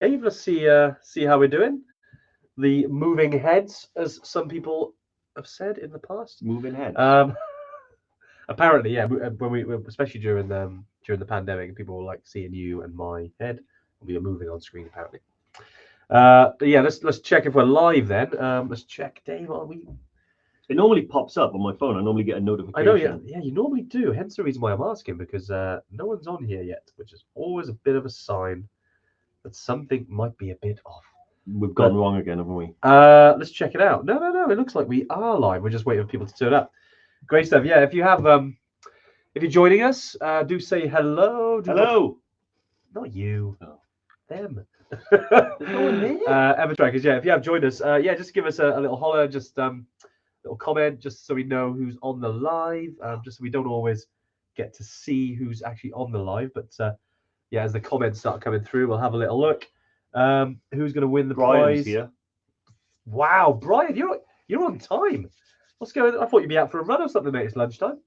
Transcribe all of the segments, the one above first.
Dave, let's see how we're doing. The moving heads, as some people have said in the past. Moving heads. Apparently, yeah. When we, especially during the pandemic, people were like seeing you and my head. We were moving on screen apparently. But yeah, let's check if we're live then. Let's check, Dave. Are we? It normally pops up on my phone. I normally get a notification. I know, yeah, you normally do. Hence the reason why I'm asking, because no one's on here yet, which is always a bit of a sign that something might be a bit off. We've gone wrong again, haven't we? Let's check it out. No. It looks like we are live. We're just waiting for people to turn up. Great stuff. Yeah, if you're joining us, do say hello. Hello. Not you. Oh. Them. No one there. Evertrackers, yeah. If you have joined us, yeah, just give us a little holler, just little comment, just so we know who's on the live. Just so we don't always get to see who's actually on the live, but yeah, as the comments start coming through, we'll have a little look. Who's going to win the Brian's prize? here. Wow, Brian, you're on time. What's going on? I thought you'd be out for a run or something, mate. It's lunchtime.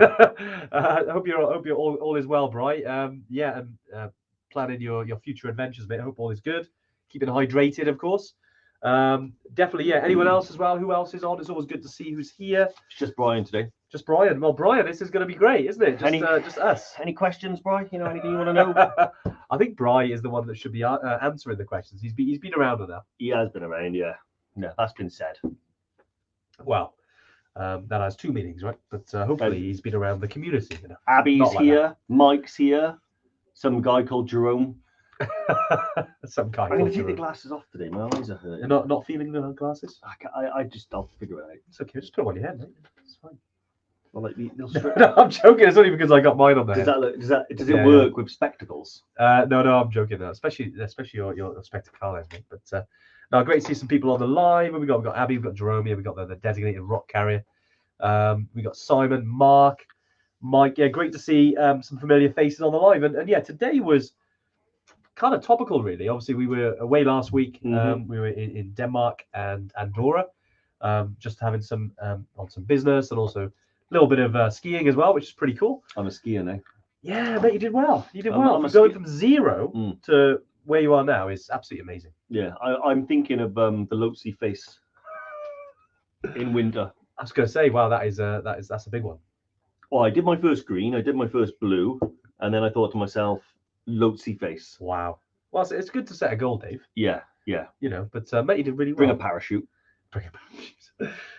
I hope you're all is well, Brian. Yeah, and planning your future adventures, mate. I hope all is good. Keeping hydrated, of course. Definitely, yeah. Anyone else as well? Who else is on? It's always good to see who's here. It's just Brian today. Just Brian. Well, Brian, this is going to be great, isn't it? Just us. Any questions, Brian? You know, anything you want to know? I think Brian is the one that should be answering the questions. He's been around enough. He has been around, yeah. No, that's been said. Well, that has two meanings, right? But hopefully he's been around the community. You know? Abby's here. Mike's here. Some guy called Jerome. Some guy. I'm going to take the glasses off today. My eyes are hurting. You're not feeling the glasses? I'll figure it out. It's okay. Just put them on your head, mate. It's fine. Well, like no, I'm joking. It's only because I got mine on there. Does it work with spectacles? No, I'm joking. Especially your spectacles, mate. But no, great to see some people on the live. We've got Abby, we've got Jerome here, we've got the designated rock carrier. We got Simon, Mark, Mike. Yeah, great to see some familiar faces on the live. And yeah, today was kind of topical, really. Obviously, we were away last week. Mm-hmm. We were in Denmark and Andorra, just having some on some business and also a little bit of skiing as well, which is pretty cool. I'm a skier now. Yeah, mate, you did well. I'm going from zero to where you are now is absolutely amazing. Yeah, I'm thinking of the Lotse face in winter. I was going to say, wow, that's a big one. Well, I did my first green, I did my first blue, and then I thought to myself, Lotse face. Wow. Well, it's good to set a goal, Dave. Yeah. You know, but mate, you did really well. Bring a parachute.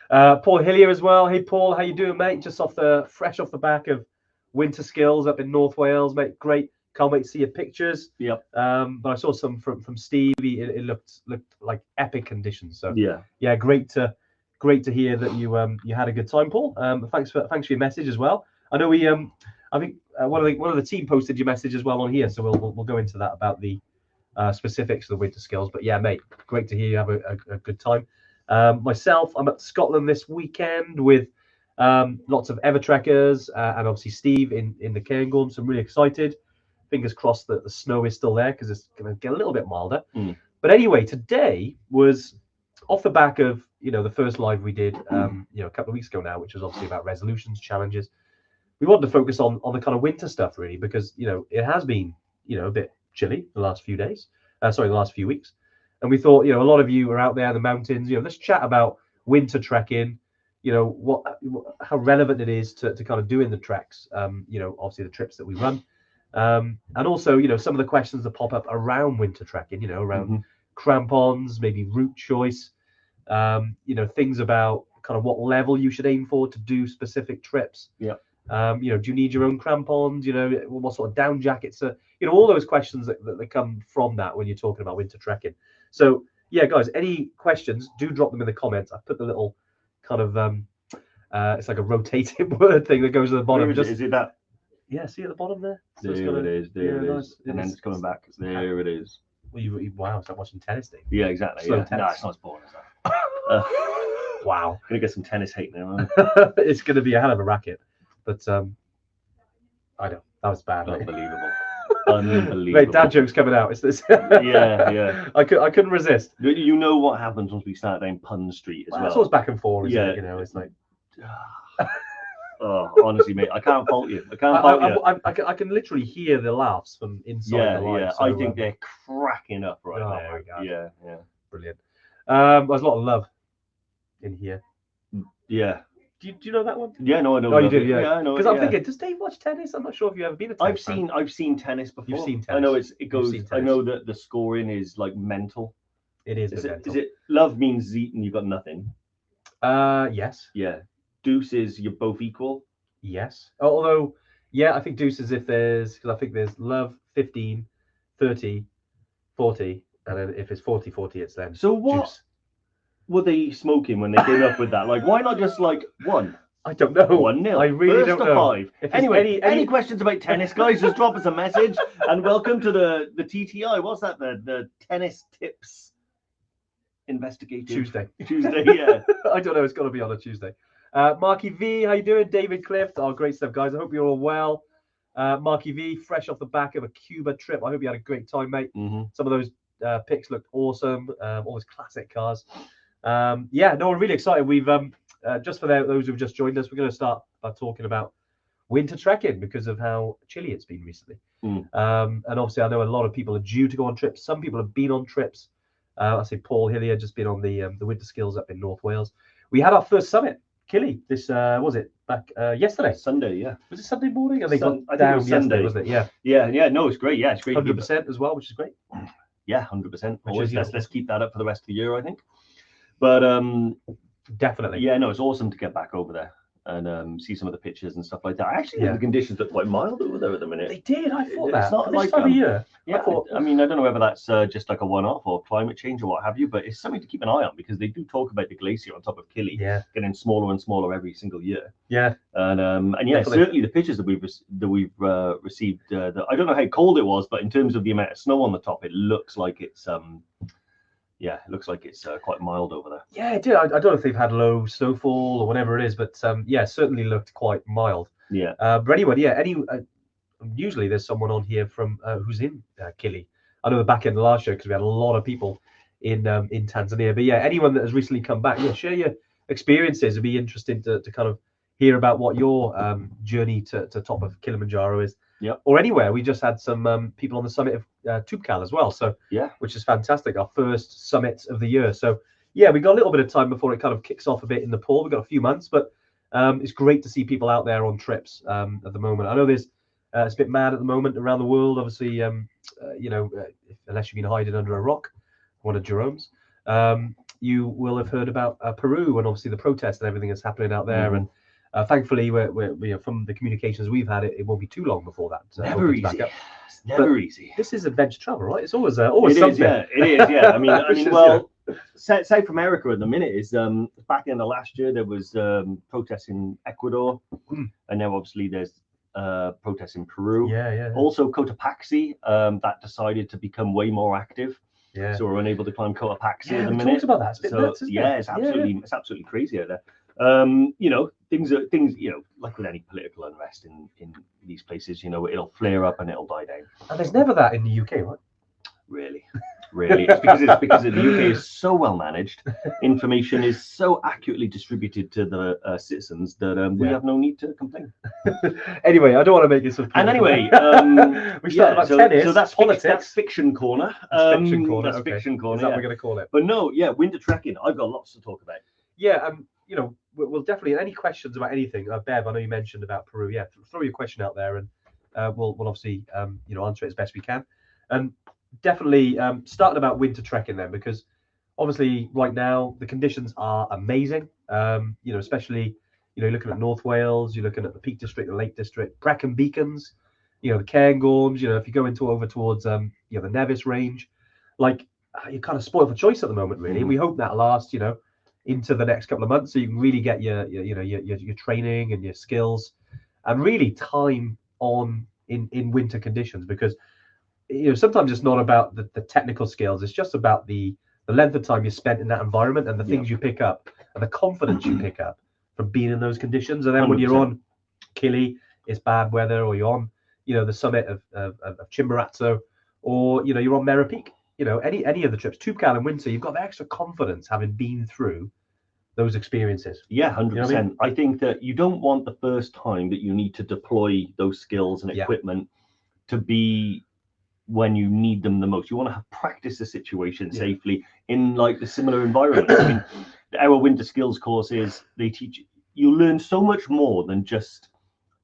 Paul Hillier as well. Hey, Paul, how you doing, mate? Just fresh off the back of Winter Skills up in North Wales, mate. Great. Can't wait to see your pictures. Yep. But I saw some from Steve. It looked like epic conditions. So yeah, great to hear that you had a good time, Paul. Thanks for your message as well. I know I think one of the team posted your message as well on here, so we'll go into that about the specifics of the Winter Skills. But yeah, mate, great to hear you have a good time. Myself, I'm at Scotland this weekend with lots of Evertrackers and obviously Steve in the Cairngorm. So I'm really excited. Fingers crossed that the snow is still there because it's going to get a little bit milder. But anyway, today was off the back of the first live we did a couple of weeks ago now, which was obviously about resolutions, challenges. We wanted to focus on the kind of winter stuff really because it has been a bit chilly the last few days. The last few weeks. And we thought, a lot of you are out there in the mountains, let's chat about winter trekking, how relevant it is to kind of doing the treks, obviously the trips that we run. And also, some of the questions that pop up around winter trekking, around crampons, maybe route choice, things about kind of what level you should aim for to do specific trips. Yeah. Do you need your own crampons? What sort of down jackets? All those questions that come from that when you're talking about winter trekking. So yeah, guys, any questions, do drop them in the comments. I've put the little kind of it's like a rotating word thing that goes at the bottom. Is it that? Yeah, see at the bottom there? So it is. There it is. And then it's coming back. There it is. Well, wow, it's like watching tennis, Dave. Yeah, exactly. Slow No, tennis. it's not as boring as that. Wow. Gonna get some tennis hate now. It's going to be a hell of a racket. But I know, that was bad. Unbelievable. Unbelievable. Mate, dad jokes coming out. It's this. yeah. I couldn't resist. You know what happens once we start down Pun Street as well. It's always back and forth, isn't Yeah. it? It's like Oh, honestly, mate, I can't fault you. I can't fault you. I can literally hear the laughs from inside the live. Yeah. So, I think they're cracking up right oh there. my God. Yeah. Brilliant. There's a lot of love in here. Yeah. Do you know that one? Yeah, no, I know. Oh, you do, yeah. Yeah, I know. Because I'm thinking, does Dave watch tennis? I'm not sure if you've ever been a tennis fan. I've seen tennis before. You've seen tennis. I know it goes. seen I tennis. know that the scoring is like mental. It is. Is mental. it love means eat and you've got nothing? Yes. Yeah. Deuce is you're both equal. Yes. Although, yeah, I think deuce is if there's, because I think there's love 15, 30, 40, and then if it's 40, 40, it's then So what deuce. Were they smoking when they came up with that? Like, why not just like 1? I don't know. 1-0. I really First don't to know. 5. Anyway, any questions about tennis, guys? Just drop us a message. And welcome to the TTI. What's that? The tennis tips investigative Tuesday, yeah. I don't know. It's got to be on a Tuesday. Marky V, how you doing? David Clift. Oh, great stuff, guys. I hope you're all well. Marky V, fresh off the back of a Cuba trip. I hope you had a great time, mate. Mm-hmm. Some of those pics looked awesome. All those classic cars. Yeah, no, we're really excited. We've just for those who've just joined us, we're going to start by talking about winter trekking because of how chilly it's been recently. And obviously, I know a lot of people are due to go on trips. Some people have been on trips. I see Paul Hillier just been on the winter skills up in North Wales. We had our first summit, Killy. This was it back yesterday? Sunday, yeah. Was it Sunday morning? I think it was yesterday, Sunday, wasn't it? Yeah. Yeah. No, it's great. Yeah, it's great. 100% as well, which is great. Yeah, 100%. Always, let's keep that up for the rest of the year, I think. But definitely. Yeah, no, it's awesome to get back over there and see some of the pictures and stuff like that. Actually, the conditions look quite mild over there at the minute. They did. I thought it's that. not this like time of year. Yeah, I mean, I don't know whether that's just like a one-off or climate change or what have you, but it's something to keep an eye on because they do talk about the glacier on top of Killy getting smaller and smaller every single year. Yeah, and yeah, definitely. Certainly the pictures that we've received. I don't know how cold it was, but in terms of the amount of snow on the top, it looks like it's yeah, it looks like it's quite mild over there. Yeah, it did. I don't know if they've had low snowfall or whatever it is, but yeah, certainly looked quite mild. Yeah. But anyway, yeah. Usually there's someone on here from who's in Killy. I know the back end of last year because we had a lot of people in Tanzania. But yeah, anyone that has recently come back, share your experiences. It'd be interesting to kind of hear about what your journey to top of Kilimanjaro is. Yeah. Or anywhere. We just had some people on the summit of Tubkal as well. So yeah, which is fantastic. Our first summit of the year. So yeah, we got a little bit of time before it kind of kicks off a bit in Nepal. We've got a few months, but it's great to see people out there on trips at the moment. I know there's it's a bit mad at the moment around the world. Obviously, unless you've been hiding under a rock, one of Jerome's, you will have heard about Peru and obviously the protests and everything that's happening out there. Mm-hmm. And thankfully, we're from the communications we've had, it won't be too long before that. Never easy. Back up. It's never easy. This is adventure travel, right? It's always something. It is. Yeah. I mean, well, South America at the minute is back in the last year there was protests in Ecuador, and now obviously there's protests in Peru. Yeah. Also Cotopaxi that decided to become way more active. Yeah. So we're unable to climb Cotopaxi at the minute. Talked about that. It's a bit nuts, isn't it? It's absolutely crazy out there. Things like with any political unrest in these places, it'll flare up and it'll die down. And there's never that in the UK, right? Really. It's because the UK is so well managed. Information is so accurately distributed to the citizens that we have no need to complain. Anyway, I don't want to make it so. And anyway, we started about tennis. So that's politics. That's fiction corner. Fiction corner. That's fiction corner. Is that what we're going to call it? But no, winter trekking. I've got lots to talk about. Yeah, we'll definitely. Any questions about anything, Bev? I know you mentioned about Peru. Yeah, throw your question out there, and we'll obviously answer it as best we can. And definitely starting about winter trekking then, because obviously right now the conditions are amazing. Especially you're looking at North Wales, you're looking at the Peak District, the Lake District, Brecon Beacons, the Cairngorms. If you go over towards the Nevis Range, like you're kind of spoiled for choice at the moment, really. And we hope that lasts, into the next couple of months, so you can really get your training and your skills, and really time on in winter conditions, because sometimes it's not about the technical skills, it's just about the length of time you spent in that environment and the things you pick up and the confidence you pick up from being in those conditions. And then 100%. When you're on Killy, it's bad weather, or you're on the summit of Chimborazo, or you're on Mera Peak, any of the trips, Tubkal in winter, you've got the extra confidence having been through those experiences. Yeah, 100%. You know what I mean? I think that you don't want the first time that you need to deploy those skills and equipment to be when you need them the most. You want to have practice the situation safely in like the similar environments. I mean, our winter skills courses, they teach you learn so much more than just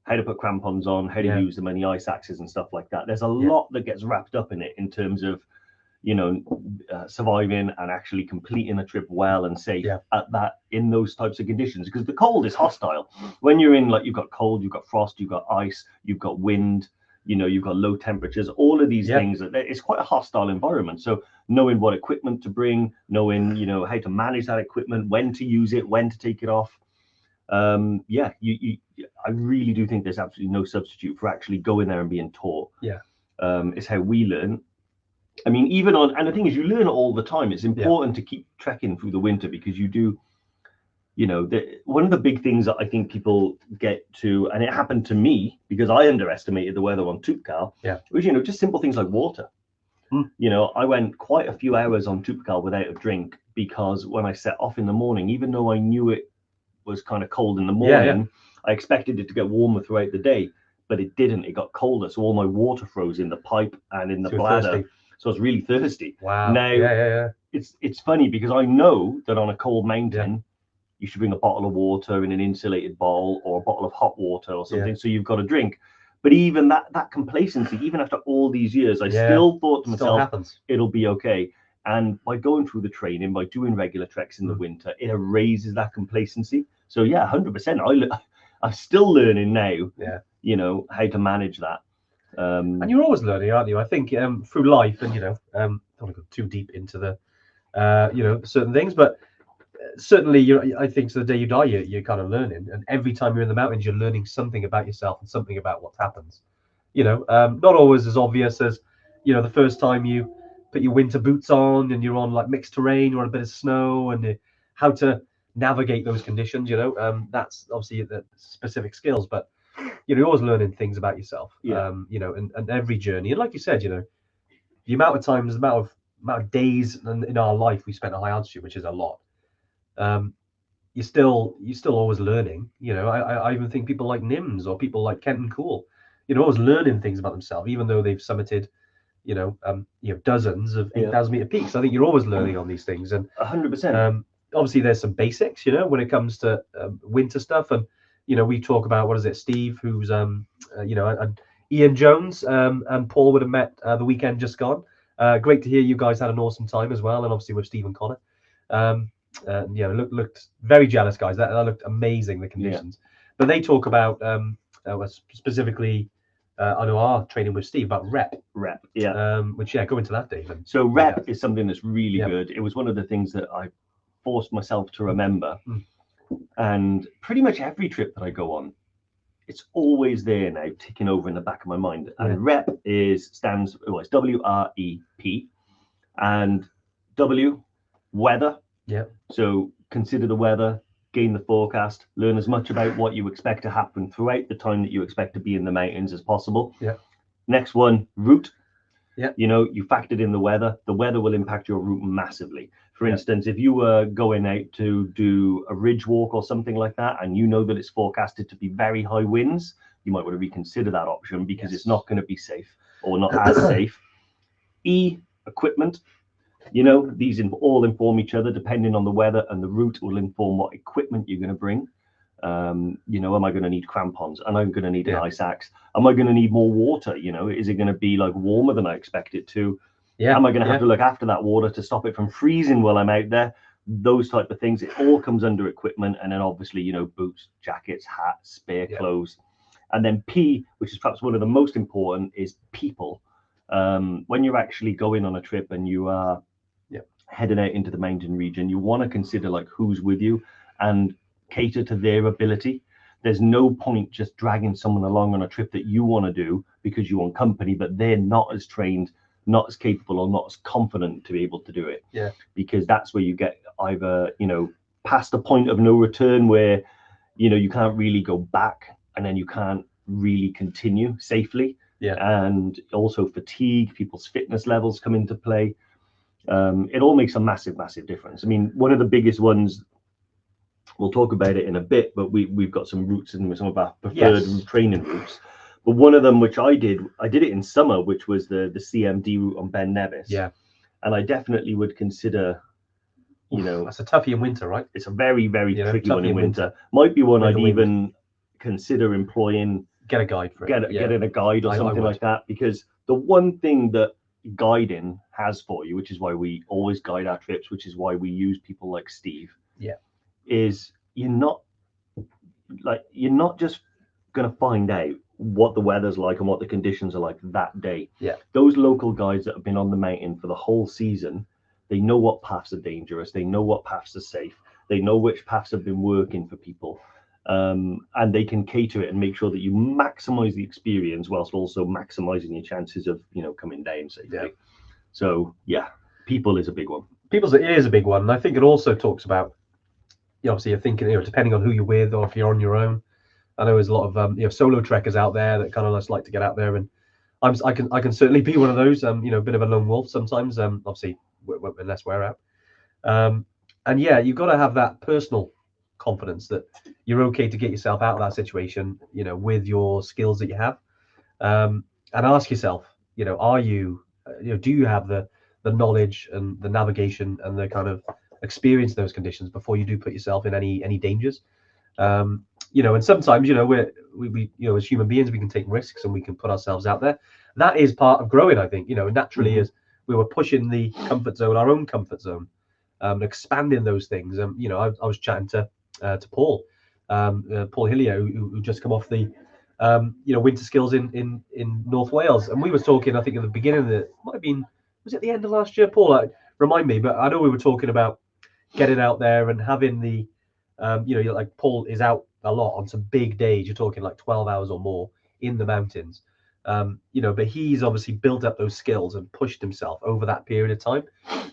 how to put crampons on, how to use them, and the ice axes and stuff like that. There's a lot that gets wrapped up in it in terms of, you know, surviving and actually completing a trip well and safe at that, in those types of conditions, because the cold is hostile. When you're in, like, you've got cold, you've got frost, you've got ice, you've got wind, you know, you've got low temperatures, all of these things, that it's quite a hostile environment. So knowing what equipment to bring, knowing, you know, how to manage that equipment, when to use it, when to take it off. I really do think there's absolutely no substitute for actually going there and being taught. It's how we learn. I mean, even on, and the thing is, you learn it all the time. It's important to keep trekking through the winter, because you do, you know, one of the big things that I think people get to, and it happened to me because I underestimated the weather on Toopkal, was, you know, just simple things like water. You know, I went quite a few hours on Toopkal without a drink, because when I set off in the morning, even though I knew it was kind of cold in the morning, I expected it to get warmer throughout the day, but it didn't. It got colder, so all my water froze in the pipe and in the bladder. Thirsty. So I was really thirsty. Wow. Now, it's funny, because I know that on a cold mountain, you should bring a bottle of water in an insulated bowl, or a bottle of hot water or something, so you've got a drink. But even that complacency, even after all these years, I still thought to myself, it'll be okay. And by going through the training, by doing regular treks in the winter, it erases that complacency. So yeah, 100%. I'm still learning now, you know, how to manage that. And you're always learning, aren't you? I think through life, and, you know, I don't want to go too deep into the, you know, certain things, but certainly, I think, to the day you die, you're kind of learning. And every time you're in the mountains, you're learning something about yourself and something about what happens. You know, not always as obvious as, you know, the first time you put your winter boots on and you're on like mixed terrain or a bit of snow, and how to navigate those conditions. You know, that's obviously the specific skills, but you know, you're always learning things about yourself. You know, and every journey, and like you said, you know, the amount of times, the amount of days in our life we spent at high altitude, which is a lot. You're still always learning. You know, I even think people like Nims or people like Kenton Cool, you know, always learning things about themselves, even though they've summited, you know, dozens of 8,000 meter peaks. I think you're always learning on these things, and 100%. Obviously there's some basics, you know, when it comes to winter stuff. And you know, we talk about, what is it, Steve, who's you know, and Ian Jones, and Paul would have met the weekend just gone. Great to hear you guys had an awesome time as well, and obviously with Steve and Connor. You know, looked very jealous, guys. That looked amazing, the conditions. But they talk about specifically, I know our training with Steve, about rep, which go into that, Dave. So rep is something that's really good. It was one of the things that I forced myself to remember, and pretty much every trip that I go on, it's always there now, ticking over in the back of my mind. And rep stands, it's WREP, and W, weather. So consider the weather, gain the forecast, learn as much about what you expect to happen throughout the time that you expect to be in the mountains as possible. Next one, route. You know, you factored in the weather. The weather will impact your route massively. For instance, if you were going out to do a ridge walk or something like that, and you know that it's forecasted to be very high winds, you might want to reconsider that option, because it's not going to be safe, or not as safe. E, equipment. You know, these all inform each other. Depending on the weather and the route will inform what equipment you're going to bring. You know, am I going to need crampons? Am I going to need an ice axe? Am I going to need more water? You know, is it going to be like warmer than I expect it to? Am I going to have to look after that water to stop it from freezing while I'm out there? Those type of things. It all comes under equipment. And then obviously, you know, boots, jackets, hats, spare clothes. And then P, which is perhaps one of the most important, is people. When you're actually going on a trip and you are heading out into the mountain region, you want to consider like who's with you and cater to their ability. There's no point just dragging someone along on a trip that you want to do because you want company, but they're not as trained, not as capable, or not as confident to be able to do it. Because that's where you get either, you know, past a point of no return where, you know, you can't really go back, and then you can't really continue safely. And also fatigue, people's fitness levels come into play. It all makes a massive difference. I mean, one of the biggest ones We'll talk about it in a bit, but we've got some routes and some of our preferred training routes. But one of them, which I did it in summer, which was the CMD route on Ben Nevis. Yeah. And I definitely would consider, that's a toughie in winter, right? It's a very, very tricky one in winter. Might be one I'd even consider employing. Get a guide for it. Getting a guide or something like that, because the one thing that guiding has for you, which is why we always guide our trips, which is why we use people like Steve, is you're not just going to find out what the weather's like and what the conditions are like that day. Those local guides that have been on the mountain for the whole season, they know what paths are dangerous, they know what paths are safe, they know which paths have been working for people, and they can cater it and make sure that you maximize the experience whilst also maximizing your chances of coming down safely. So people is a big one. It is a big one, and I think it also talks about, obviously you're thinking, depending on who you're with or if you're on your own. I know there's a lot of solo trekkers out there that kind of just like to get out there, and I can certainly be one of those. A bit of a lone wolf sometimes. Obviously, unless we're out. And you've got to have that personal confidence that you're okay to get yourself out of that situation, with your skills that you have, and ask yourself, are you, do you have the knowledge and the navigation and the kind of experience those conditions before you do put yourself in any dangers. And sometimes we as human beings we can take risks and we can put ourselves out there. That is part of growing, I think. Naturally, as we were pushing the comfort zone, our own comfort zone, expanding those things. I was chatting to Paul Hillier, who just come off the winter skills in North Wales, and we were talking, I think at the beginning of it might have been, was it the end of last year, Paul? Remind me, but I know we were talking about getting out there and having the like Paul is out a lot on some big days. You're talking like 12 hours or more in the mountains, but he's obviously built up those skills and pushed himself over that period of time,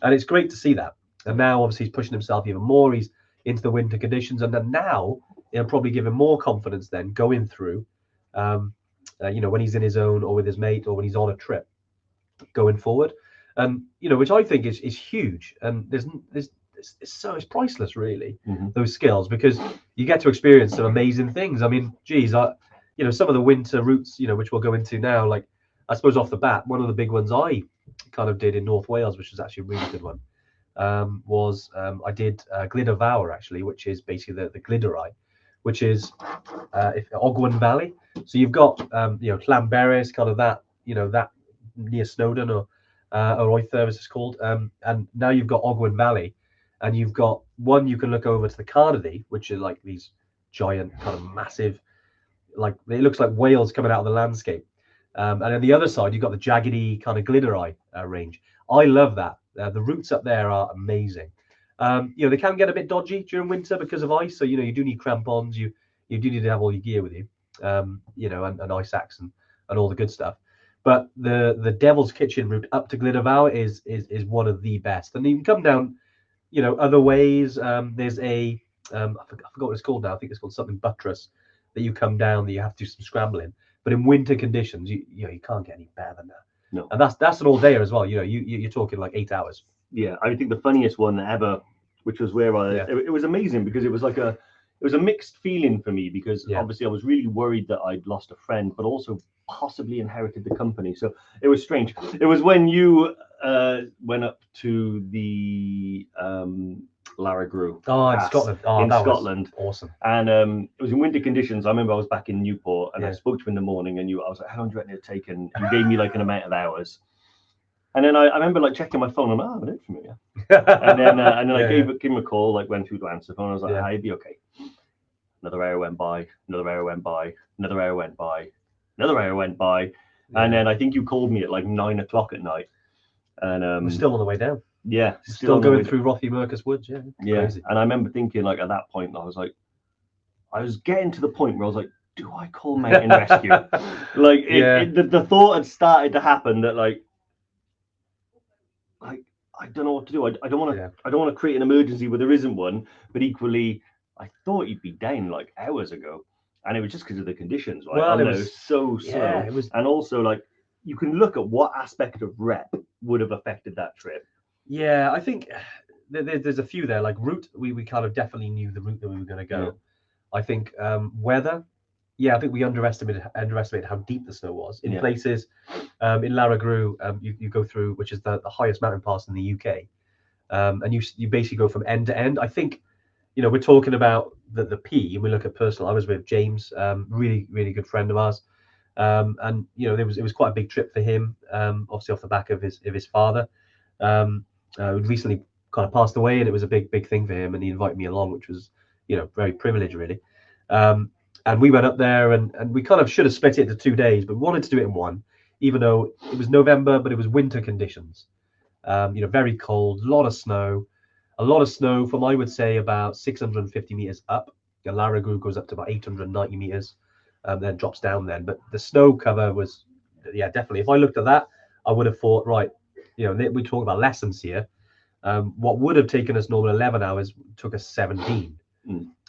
and it's great to see that. And now obviously he's pushing himself even more. He's into the winter conditions, and then now it'll probably give him more confidence then going through when he's in his own or with his mate or when he's on a trip going forward, and which I think is huge. And it's priceless, really, those skills, because you get to experience some amazing things. I mean, geez, some of the winter routes, which we'll go into now, like I suppose off the bat, one of the big ones I kind of did in North Wales, which was actually a really good one, was I did Glyder Fawr, actually, which is basically the Glyderau, which is Ogwen Valley. So you've got Llanberis, kind of that, that near Snowdon or Oither, as it's called, and now you've got Ogwen Valley. And you've got one, you can look over to the Cardiff, which are like these giant kind of massive, like it looks like whales coming out of the landscape. And on the other side, you've got the jaggedy kind of Glyderau range. I love that. The routes up there are amazing. They can get a bit dodgy during winter because of ice. So, you do need crampons. You do need to have all your gear with you, and ice axe and all the good stuff. But the Devil's Kitchen route up to Glyder Fawr is one of the best. And you can come down other ways. There's a I forgot what it's called now. I think it's called something buttress that you come down that you have to do some scrambling. But in winter conditions, you can't get any better than that. No, and that's an all day as well. You're talking like 8 hours. Yeah, I think the funniest one ever, which was where it was amazing because it was like it was a mixed feeling for me, because obviously I was really worried that I'd lost a friend, but also possibly inherited the company. So it was strange. It was when you went up to the Laragru in Scotland. In Scotland. Awesome. And it was in winter conditions. I remember I was back in Newport and I spoke to you in the morning, and I was like, how long do you reckon it'd take? And you gave me like an amount of hours. And then I remember like checking my phone, and I haven't heard from you yet. and then I gave him a call, like went through to answer phone. I was like, I'd be okay. Another hour went by, another hour went by, another hour went by, another hour went by. And then I think you called me at like 9 o'clock at night. And we're still on the way down. Yeah. Still going through Rothy Mercus Woods. Yeah. Crazy. And I remember thinking, like, at that point, I was getting to the point where I was like, do I call mountain rescue? Like, the thought had started to happen that like I don't know what to do. I don't want to create an emergency where there isn't one. But equally, I thought you'd be down like hours ago, and it was just because of the conditions. Right? Well, it was so slow. It was, and also like you can look at what aspect of rep would have affected that trip. Yeah, I think there's a few there. Like route, we kind of definitely knew the route that we were going to go. I think weather, I think we underestimated how deep the snow was in places. In Laragru, you go through, which is the highest mountain pass in the UK, and you basically go from end to end. I think, we're talking about the P, and we look at personal. I was with James, really really good friend of ours, and it was quite a big trip for him, obviously off the back of his father, who'd recently kind of passed away, and it was a big thing for him, and he invited me along, which was very privileged really. And we went up there, and we kind of should have split it into 2 days, but wanted to do it in one, even though it was November, but it was winter conditions. Very cold, a lot of snow from, I would say, about 650 meters up. The Laragru goes up to about 890 meters, then drops down then. But the snow cover was, definitely. If I looked at that, I would have thought, right, we talk about lessons here. What would have taken us normal 11 hours took us 17.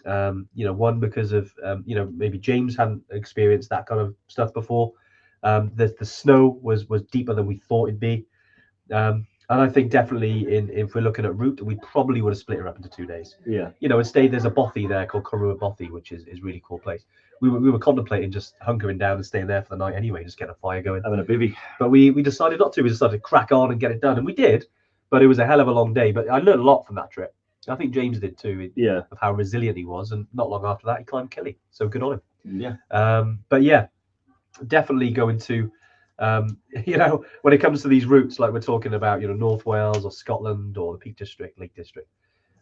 One because of maybe James hadn't experienced that kind of stuff before. The snow was deeper than we thought it'd be, and I think definitely if we're looking at route, we probably would have split her up into 2 days. Instead there's a bothy there called Korua Bothy, which is a really cool place. We were contemplating just hunkering down and staying there for the night anyway, just getting a fire going, having a bivvy, but we decided not to. We decided to crack on and get it done, and we did, but it was a hell of a long day. But I learned a lot from that trip. I think James did too, of how resilient he was, and not long after that he climbed Killy, so good on him. But definitely going to when it comes to these routes, like we're talking about, North Wales or Scotland or the Peak District, Lake District,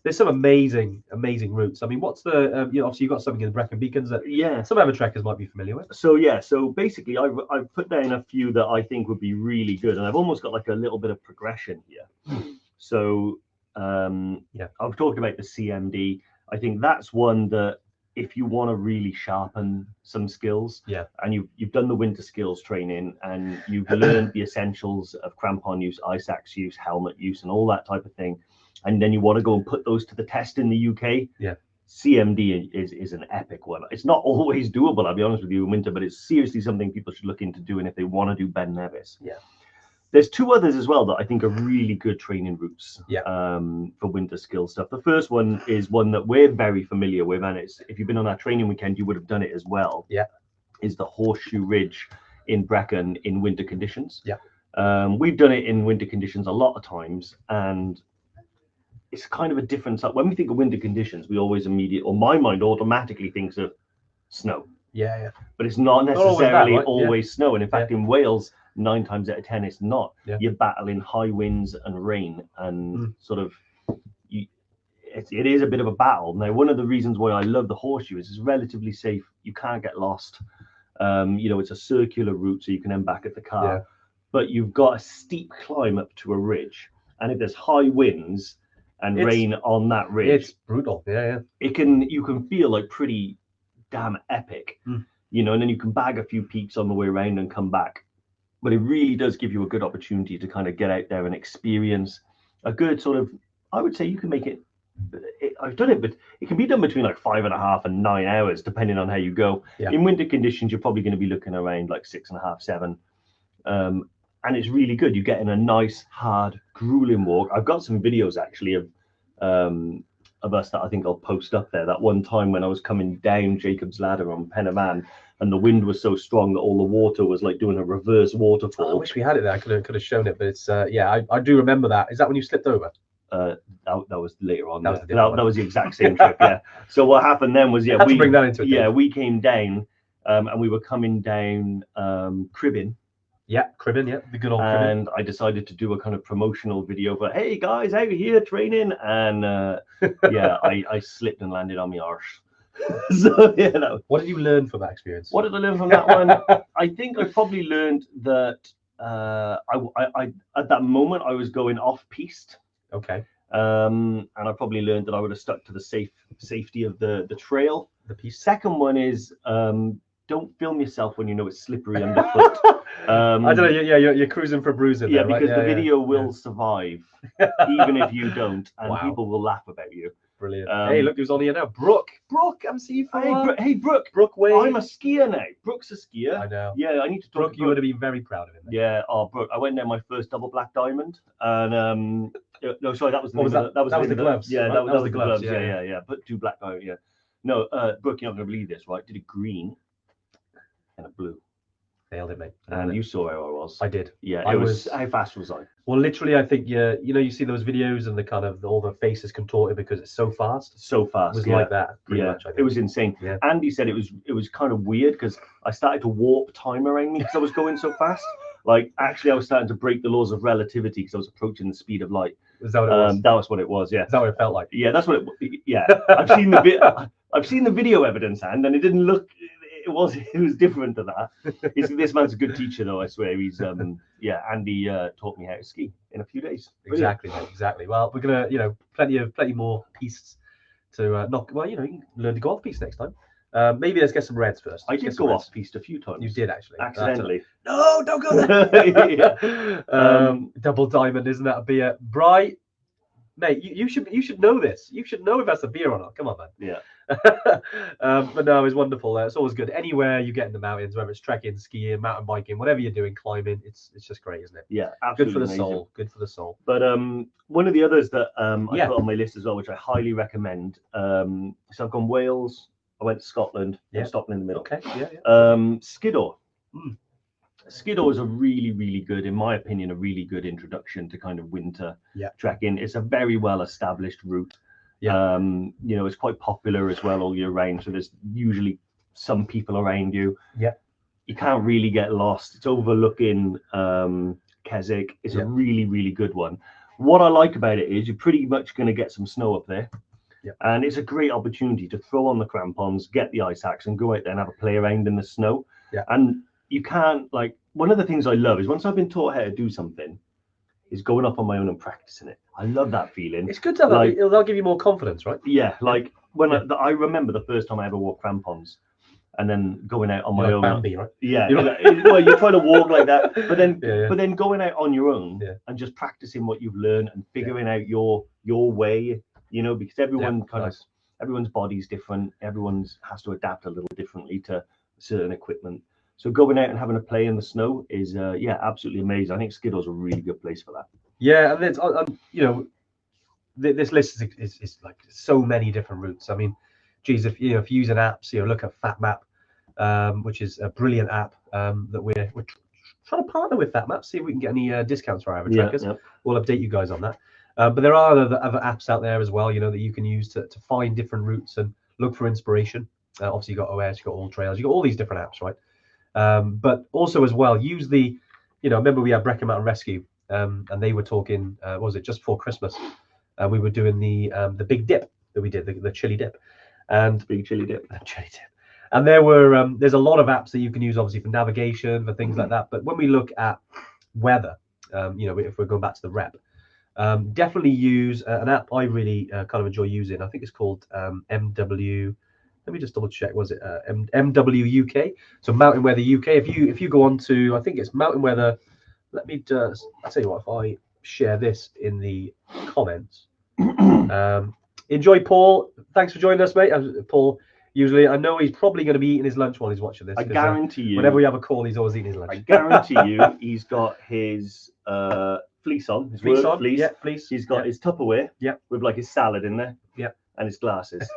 there's some amazing routes. I mean, what's the obviously you've got something in the Brecon Beacons that some other trekkers might be familiar with. So basically I've put down a few that I think would be really good, and I've almost got like a little bit of progression here. So I've talked about the CMD. I think that's one that if you want to really sharpen some skills, and you've done the winter skills training, and you've learned the essentials of crampon use, ice axe use, helmet use, and all that type of thing, and then you want to go and put those to the test in the UK, CMD is an epic one. It's not always doable, I'll be honest with you, in winter, but it's seriously something people should look into doing if they want to do Ben Nevis. There's two others as well that I think are really good training routes for winter skill stuff. The first one is one that we're very familiar with, and it's, if you've been on our training weekend, you would have done it as well. Is the Horseshoe Ridge in Brecon in winter conditions. We've done it in winter conditions a lot of times, and it's kind of a different. When we think of winter conditions, we always or my mind automatically thinks of snow. But it's not necessarily always snow, and in fact in Wales, 9 times out of 10 it's not. You're battling high winds and rain, and sort of it is a bit of a battle. Now, one of the reasons why I love the Horseshoe is it's relatively safe. You can't get lost. It's a circular route, so you can end back at the car, but you've got a steep climb up to a ridge, and if there's high winds and rain on that ridge, it's brutal. You can feel like pretty damn epic, and then you can bag a few peaks on the way around and come back. But it really does give you a good opportunity to kind of get out there and experience a good sort of, I would say you can make it, I've done it, but it can be done between like 5.5 and 9 hours, depending on how you go. In winter conditions, you're probably going to be looking around like 6.5, 7. And it's really good. You get in a nice, hard, grueling walk. I've got some videos actually of us that I think I'll post up there. That one time when I was coming down Jacob's Ladder on Pen y Man, and the wind was so strong that all the water was like doing a reverse waterfall. I wish we had it there. I could have shown it, but it's I do remember that. Is that when you slipped over? That was later on. That was the exact same trip. So what happened then was we bring that into it. We came down, and we were coming down Cribbin. Cribbin, the good old Cribbin. And I decided to do a kind of promotional video for, hey guys, out here training, and I slipped and landed on my arse. So what did you learn from that experience? What did I learn from that one? I think I probably learned that I at that moment I was going off piste. And I probably learned that I would have stuck to the safety of the trail. The piste. Second one is don't film yourself when you know it's slippery underfoot. I don't know. You're cruising for bruising. Because the video will survive, even if you don't, and people will laugh about you. Brilliant. Hey, look who's on here now. Brooke, I'm seeing you. Hey, Brooke. Brooke Wade. I'm a skier now. Brooke's a skier. I know. Yeah, I need to talk Brooke, you would have been very proud of him. Yeah. Oh, Brooke, I went there my first double black diamond, and no, sorry, that was the gloves. Yeah, right? that was the gloves. Yeah. Yeah. But 2 black diamonds. Yeah. No, Brooke, you're not gonna believe this, right? Did a green and a blue. Nailed it, mate. And you saw how I was. I did. Yeah. I was. How fast was I? Well, literally, I think you see those videos and the kind of all the faces contorted because it's so fast. So fast. It was like that. Pretty much, I think. It was insane. Yeah. Andy said it was kind of weird because I started to warp time around me because I was going so fast. Like actually, I was starting to break the laws of relativity because I was approaching the speed of light. Is that what it was? That was what it was. Yeah. Is that what it felt like? Yeah, that's what it. Yeah, I've seen the video evidence, and it didn't look. It was different to that. This man's a good teacher, though. I swear. He's Andy taught me how to ski in a few days. Exactly, mate, exactly. Well, we're gonna plenty more pistes to knock. Well, you can learn to go off piste next time. Maybe let's get some reds first. I did go off piste a few times. You did actually. Accidentally. No, don't go there. Double diamond, isn't that a beer? Bright, mate, you should know this. You should know if that's a beer or not. Come on, man. Yeah. But no, it's wonderful. It's always good. Anywhere you get in the mountains, whether it's trekking, skiing, mountain biking, whatever you're doing, climbing, it's just great, isn't it? Yeah, Good absolutely. for the amazing. soul. Good for the soul. But one of the others that I put on my list as well, which I highly recommend. So I've gone Wales. I went to Scotland. Yeah. Scotland in the middle. Okay. Yeah. Skiddaw. Skiddaw is a really, really good, in my opinion, a really good introduction to kind of winter trekking. It's a very well established route. Yeah. It's quite popular as well all year round. So there's usually some people around you. Yeah. You can't really get lost. It's overlooking Keswick. It's a really, really good one. What I like about it is you're pretty much going to get some snow up there. Yeah. And it's a great opportunity to throw on the crampons, get the ice axe, and go out there and have a play around in the snow. Yeah. And you can't, one of the things I love is once I've been taught how to do something, is going up on my own and practicing it. I love that feeling. It's good to have that'll give you more confidence, right? Yeah, when I remember the first time I ever wore crampons, and then going out on my own. Bambi, right? Yeah, well, you're trying to walk like that, but then going out on your own and just practicing what you've learned and figuring out your way, because everyone's body's different. Everyone's has to adapt a little differently to certain equipment. So going out and having a play in the snow is absolutely amazing. I think Skiddaw's a really good place for that. Yeah, and it's this list is like so many different routes. I mean, geez, if you're using apps, look at FatMap, which is a brilliant app that we're trying to partner with FatMap, see if we can get any discounts for our trackers. Yeah. We'll update you guys on that. But there are other apps out there as well, that you can use to find different routes and look for inspiration. Obviously, you got OS, you got All Trails, you got all these different apps, right? But also as well, use the, remember we had Brecon Mountain Rescue, and they were talking, what was it, just before Christmas? We were doing the big dip that we did, the chili dip, and big chili dip, and there were there's a lot of apps that you can use, obviously for navigation, for things like that. But when we look at weather, if we're going back to the rep, definitely use an app I really kind of enjoy using. I think it's called MW. Let me just double check. Was it MW UK? So Mountain Weather UK. If you go on to, I think it's Mountain Weather. Let me just. I'll tell you what. If I share this in the comments. Enjoy, Paul. Thanks for joining us, mate. Paul. Usually, I know he's probably going to be eating his lunch while he's watching this. I guarantee you. Whenever we have a call, he's always eating his lunch. I guarantee you, he's got his fleece on. His fleece on. Fleece. Yeah, fleece. He's got his Tupperware. Yeah. With his salad in there. Yeah. And his glasses.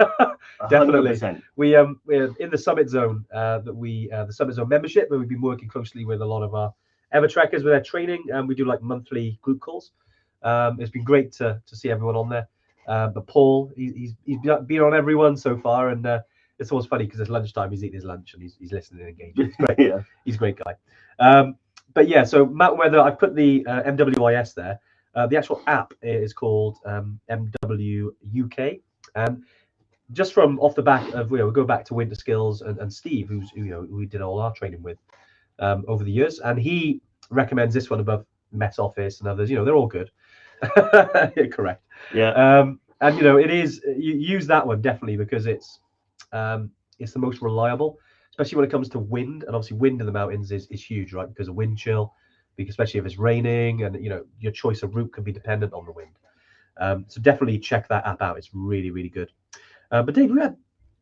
Definitely. 100%. We're in the Summit Zone. The Summit Zone membership, where we've been working closely with a lot of our Evertrekkers with their training, and we do monthly group calls. It's been great to see everyone on there. But Paul, he's been on everyone so far, and it's always funny because it's lunchtime. He's eating his lunch and he's listening and engaging. It's great. Yeah. He's a great guy. But yeah, so Mountain Weather, I put the MWIS there. The actual app is called MW UK. Just from off the back of, we'll go back to Winter Skills and Steve, who we did all our training with over the years, and he recommends this one above Met Office and others. They're all good. Correct. Yeah. And it is, you use that one definitely because it's the most reliable, especially when it comes to wind. And obviously wind in the mountains is huge, right? Because of wind chill, especially if it's raining, and your choice of route can be dependent on the wind. So definitely check that app out. It's really, really good. But Dave, we had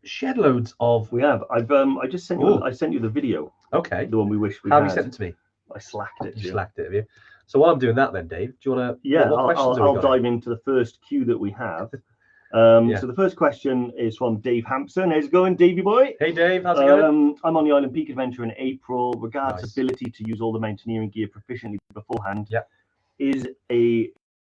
shed loads of. We have. I just sent you. I sent you the video. Okay. The one we wish we had. How have you sent it to me? I slacked it. You slacked it, have you? So while I'm doing that, then Dave, do you want to? Yeah, I'll dive into the first queue that we have. So the first question is from Dave Hampson. How's it going, Davey boy? Hey Dave, how's it going? I'm on the Island Peak Adventure in April. Regards ability to use all the mountaineering gear proficiently beforehand. Yeah.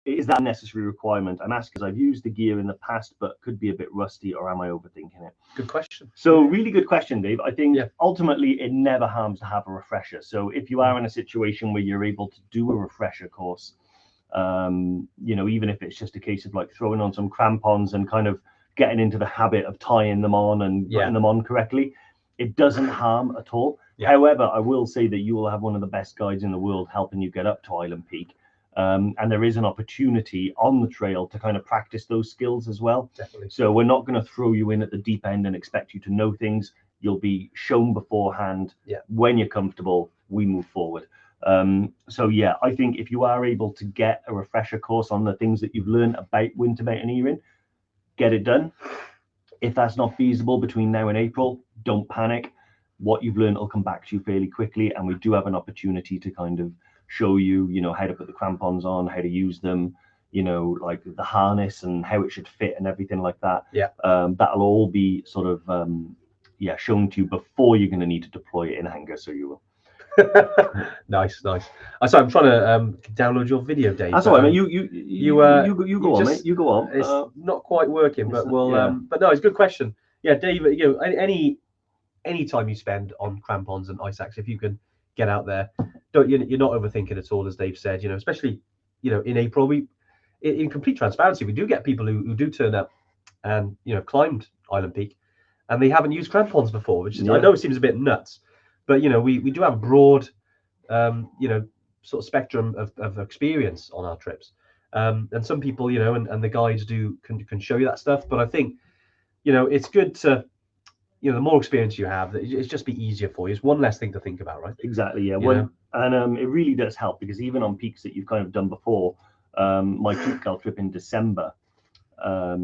Is that a necessary requirement? I'm asking because I've used the gear in the past, but could be a bit rusty, or am I overthinking it? Good question. So really good question, Dave. I think ultimately it never harms to have a refresher. So if you are in a situation where you're able to do a refresher course, even if it's just a case of like throwing on some crampons and kind of getting into the habit of tying them on and putting them on correctly, it doesn't harm at all. However, I will say that you will have one of the best guides in the world helping you get up to Island Peak. And there is an opportunity on the trail to kind of practice those skills as well. Definitely. So we're not going to throw you in at the deep end and expect you to know things. You'll be shown beforehand. When you're comfortable, we move forward. I think if you are able to get a refresher course on the things that you've learned about winter mountaineering, get it done. If that's not feasible between now and April, don't panic. What you've learned will come back to you fairly quickly, and we do have an opportunity to kind of show you, how to put the crampons on, how to use them, like the harness and how it should fit and everything like that. That'll all be sort of shown to you before you're going to need to deploy it in anger, so you will. Nice. So I'm trying to download your video, Dave. That's all right, mate. You go on, mate. You go on. It's not quite working, but we'll. But no, it's a good question. Yeah, Dave. Any time you spend on crampons and ice axe, if you can get out there, you're not overthinking at all, as Dave said. Especially in April, in complete transparency, we do get people who do turn up and climbed Island Peak, and they haven't used crampons before, which is, I know it seems a bit nuts. But we do have a broad, sort of spectrum of experience on our trips, and some people, and the guides can show you that stuff. But I think, it's good to, the more experience you have, it's just be easier for you. It's one less thing to think about, right? Exactly, yeah. And it really does help, because even on peaks that you've kind of done before, my Tootgal trip in December, I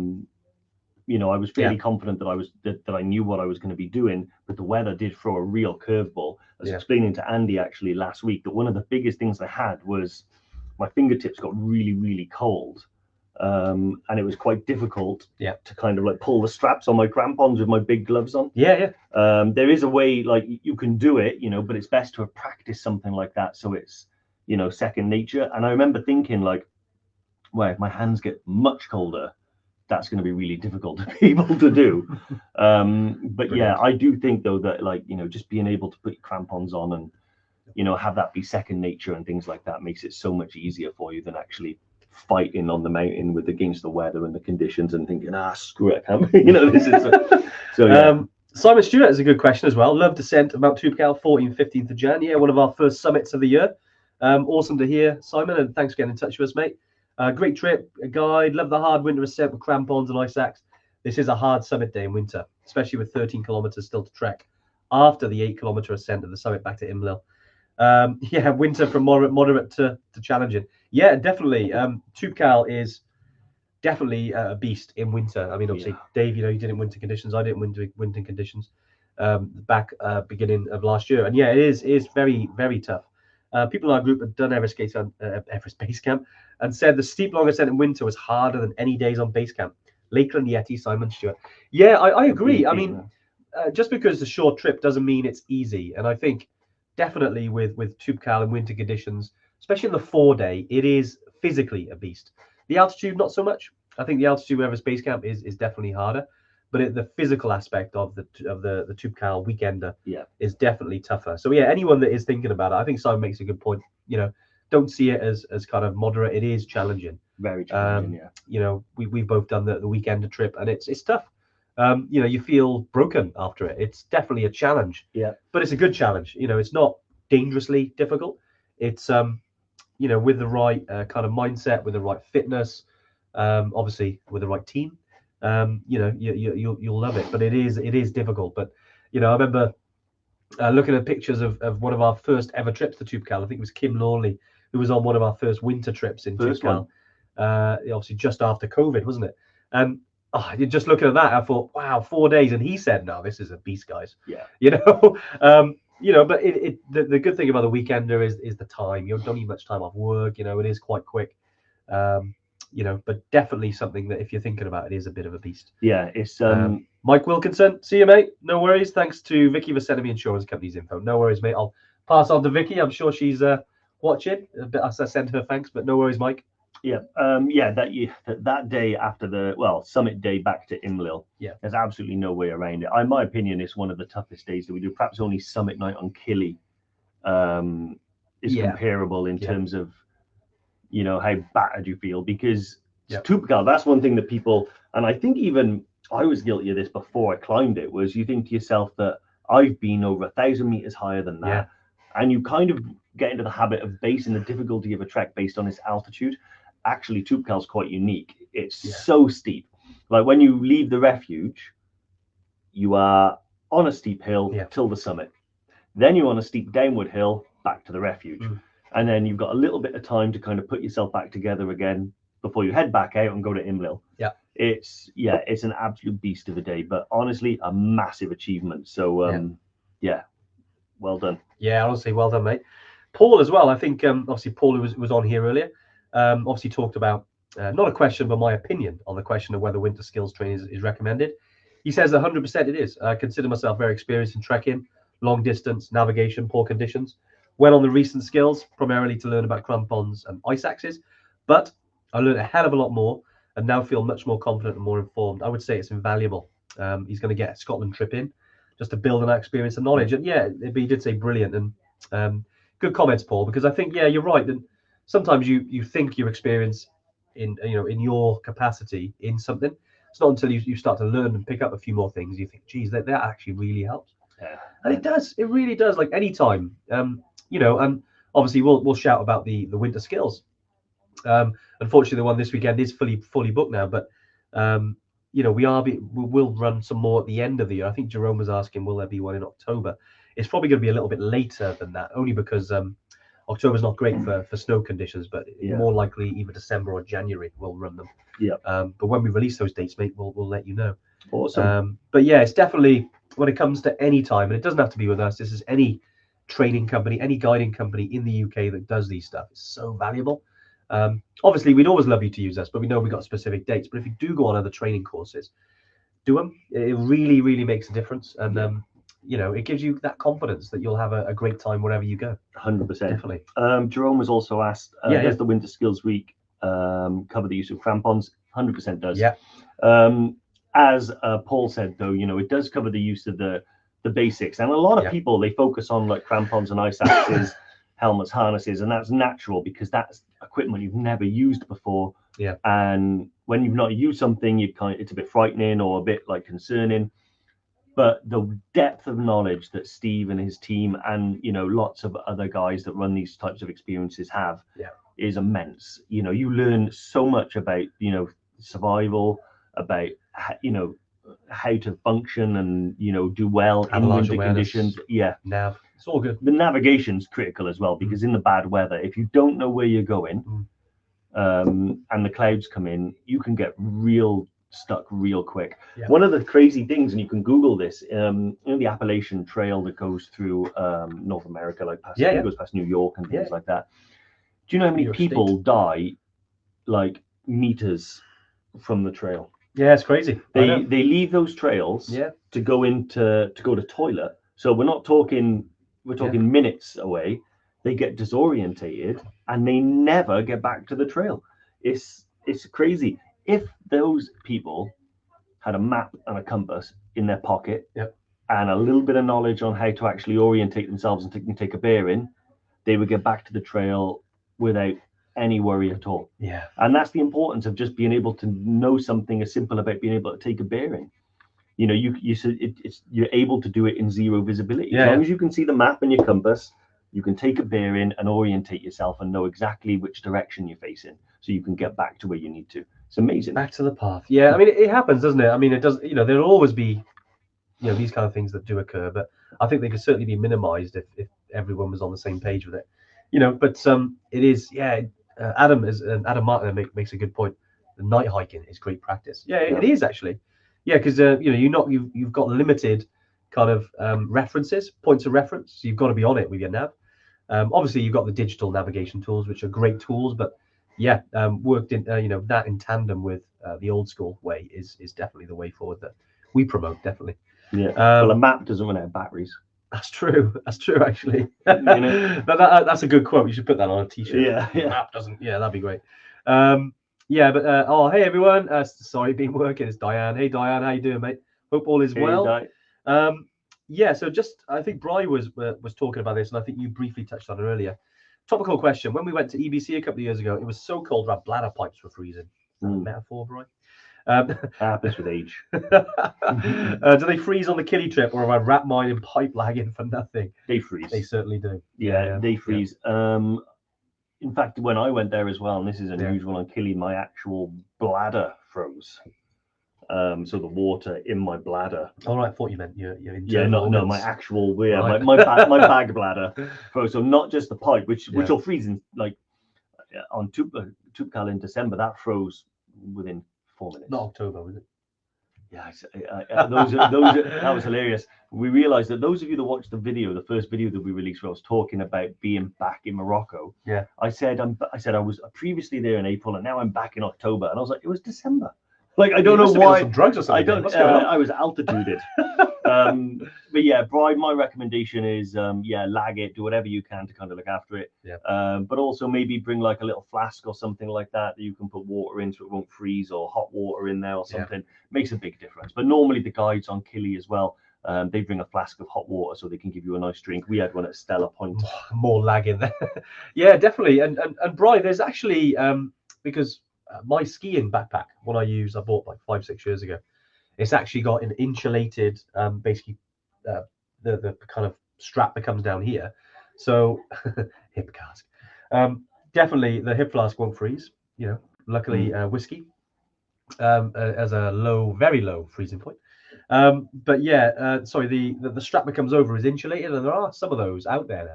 was fairly confident that I knew what I was going to be doing, but the weather did throw a real curveball. I was explaining to Andy actually last week that one of the biggest things I had was my fingertips got really, really cold. And it was quite difficult to kind of like pull the straps on my crampons with my big gloves on. There is a way, like, you can do it, but it's best to have practiced something like that, so it's second nature. And I remember thinking, like, well, if my hands get much colder, that's going to be really difficult to be able to do. But I do think though that, like, just being able to put your crampons on and have that be second nature and things like that makes it so much easier for you than actually fighting on the mountain against the weather and the conditions and thinking, screw it, this is Simon Stewart is a good question as well. Love descent of Mount Toubkal, 14th, 15th of Jan. One of our first summits of the year. Awesome to hear, Simon, and thanks for getting in touch with us, mate. Great trip, a guide. Love the hard winter ascent with crampons and ice axe. This is a hard summit day in winter, especially with 13 kilometers still to trek after the 8-kilometer ascent of the summit back to Imlil. Winter from moderate to challenging. Yeah, definitely. Toubkal is definitely a beast in winter. I mean, obviously, Dave, you did it in winter conditions. I did it in winter conditions back beginning of last year. And yeah, it is very, very tough. People in our group had done Everest Base Camp and said the steep long ascent in winter was harder than any days on base camp. Lakeland Yetis, Simon Stewart. Yeah, I agree. I mean, just because the short trip doesn't mean it's easy. And I think definitely with Toubkal in winter conditions, especially in the 4-day, it is physically a beast. The altitude, not so much. I think the altitude of Everest Base Camp is definitely harder, but the physical aspect of the Toubkal weekender is definitely tougher. So yeah, anyone that is thinking about it, I think Simon makes a good point. Don't see it as kind of moderate. It is challenging. Very challenging. We've both done the weekender trip, and it's tough. You feel broken after it. It's definitely a challenge. But it's a good challenge. It's not dangerously difficult. It's with the right kind of mindset, with the right fitness, obviously with the right team, you'll love it. But it is difficult. But I remember looking at pictures of one of our first ever trips to Toubkal. I think it was Kim Lawley who was on one of our first winter trips in Toubkal. obviously just after COVID, wasn't it? And just looking at that, I thought, wow, 4 days. And he said, no, this is a beast, guys. Yeah. But the good thing about the weekender is the time. You don't need much time off work. It is quite quick. But definitely something that if you're thinking about it is a bit of a beast. Yeah, it's Mike Wilkinson. See you, mate. No worries. Thanks to Vicky for sending me insurance company's info. No worries, mate. I'll pass on to Vicky. I'm sure she's watching. I send her thanks, but no worries, Mike. Yeah, that day after the summit day back to Imlil, there's absolutely no way around it. In my opinion, it's one of the toughest days that we do. Perhaps only summit night on Killy is comparable in terms of how battered you feel, because Tupkal, that's one thing that people, and I think even I was guilty of this before I climbed it, was you think to yourself that I've been over 1,000 meters higher than that, and you kind of get into the habit of basing the difficulty of a trek based on its altitude. Actually, Tupkal's quite unique. It's so steep. Like when you leave the refuge, you are on a steep hill till the summit. Then you're on a steep downward hill back to the refuge. And then you've got a little bit of time to kind of put yourself back together again before you head back out and go to Imlil. It's an absolute beast of a day, but honestly, a massive achievement. So, well done. Yeah, honestly, well done, mate. Paul as well. I think obviously Paul was on here earlier. Obviously talked about not a question, but my opinion on the question of whether winter skills training is recommended. He says 100% it is. I consider myself very experienced in trekking, long distance, navigation, poor conditions. Went on the recent skills primarily to learn about crampons and ice axes, but I learned a hell of a lot more and now feel much more confident and more informed. I would say it's invaluable. He's going to get a Scotland trip in just to build on that experience and knowledge. And he did say brilliant and good comments, Paul, because I think you're right. And sometimes you think your experience in your capacity in something. It's not until you start to learn and pick up a few more things you think, geez, that actually really helps. And it does. It really does. Like any time. And obviously we'll shout about the winter skills. Unfortunately, the one this weekend is fully booked now, but we'll run some more at the end of the year. I think Jerome was asking, will there be one in October? It's probably going to be a little bit later than that, only because October's not great for snow conditions, but more likely either December or January we'll run them. But when we release those dates, mate, we'll let you know. Awesome. But it's definitely, when it comes to any time, and it doesn't have to be with us, this is any training company, any guiding company in the UK that does these stuff. It's so valuable. Obviously, we'd always love you to use us, but we know we've got specific dates. But if you do go on other training courses, do them. It really, really makes a difference. And, it gives you that confidence that you'll have a great time wherever you go. 100%. Definitely. Jerome was also asked, does the Winter Skills Week cover the use of crampons? 100% does. Yeah. As Paul said, though, it does cover the use of the basics. And a lot of people, they focus on like crampons and ice axes, helmets, harnesses, and that's natural because that's equipment you've never used before. And when you've not used something, it's a bit frightening or a bit like concerning. But the depth of knowledge that Steve and his team and lots of other guys that run these types of experiences have is immense. You learn so much about survival, about how to function and do well in winter conditions. Nav, it's all good. The navigation's critical as well, because in the bad weather, if you don't know where you're going and the clouds come in, you can get stuck real quick. One of the crazy things, and you can Google this, the Appalachian Trail that goes through North America, like it goes past New York and things like that. Do you know how many people die like meters from the trail? Yeah, it's crazy. They leave those trails to go to toilet. So we're talking minutes away. They get disorientated and they never get back to the trail. It's crazy. If those people had a map and a compass in their pocket and a little bit of knowledge on how to actually orientate themselves and take a bearing, they would get back to the trail without any worry at all. And that's the importance of just being able to know something as simple about being able to take a bearing. You're able to do it in zero visibility. As long as you can see the map and your compass, you can take a bearing and orientate yourself and know exactly which direction you're facing, so you can get back to where you need to. It's amazing. Back to the path. Yeah, I mean, it happens, doesn't it? I mean, it does. There'll always be, these kind of things that do occur, but I think they could certainly be minimized if everyone was on the same page with it. But it is, Adam Martin makes a good point. The night hiking is great practice. Yeah, it is actually. Yeah, because you've got limited kind of points of reference. So you've got to be on it with your nav. Obviously, you've got the digital navigation tools, which are great tools, but yeah, worked in that in tandem with the old school way is definitely the way forward that we promote. Definitely. Yeah. Well, a map doesn't run out of batteries. That's true. That's true, actually. That's a good quote. You should put that on a t-shirt. Yeah. Map doesn't. Yeah, that'd be great. Yeah, but hey everyone. Sorry, been working. It's Diane. Hey Diane, how you doing, mate? Hope all is well. Yeah. So I think Bri was talking about this, and I think you briefly touched on it earlier. Topical question. When we went to EBC a couple of years ago, it was so cold our bladder pipes were freezing. Metaphor, Bri? Happens with age. Do they freeze on the Killy trip, or have I wrapped mine in pipe lagging for nothing? They freeze. They certainly do. Yeah, they freeze. Yeah. In fact, when I went there as well, and this is unusual on Killy, my actual bladder froze. So the water in my bladder. Oh, right, I thought you meant your no, my actual my bag bladder froze. So not just the pipe, which will freeze in on Tubcal in December. That froze within 4 minutes. Not October, was it? Yeah, that was hilarious. We realized that those of you that watched the first video that we released, where I was talking about being back in Morocco. Yeah. I said I was previously there in April, and now I'm back in October, and I was like, it was December. Like, I don't know why. Some drugs or something. I was altituded. But yeah, Brian, my recommendation is lag it, do whatever you can to kind of look after it. Yeah. But also maybe bring like a little flask or something like that you can put water in so it won't freeze, or hot water in there or something. Makes a big difference. But normally the guides on Killy as well, they bring a flask of hot water so they can give you a nice drink. We had one at Stella Point. More lag in there. Yeah, definitely. And Brian, there's actually because my skiing backpack, one I bought like 5-6 years ago, it's actually got an insulated basically the kind of strap that comes down here, so hip cask. Definitely the hip flask won't freeze, luckily. Whiskey as a very low freezing point, but yeah, sorry, the strap that comes over is insulated, and there are some of those out there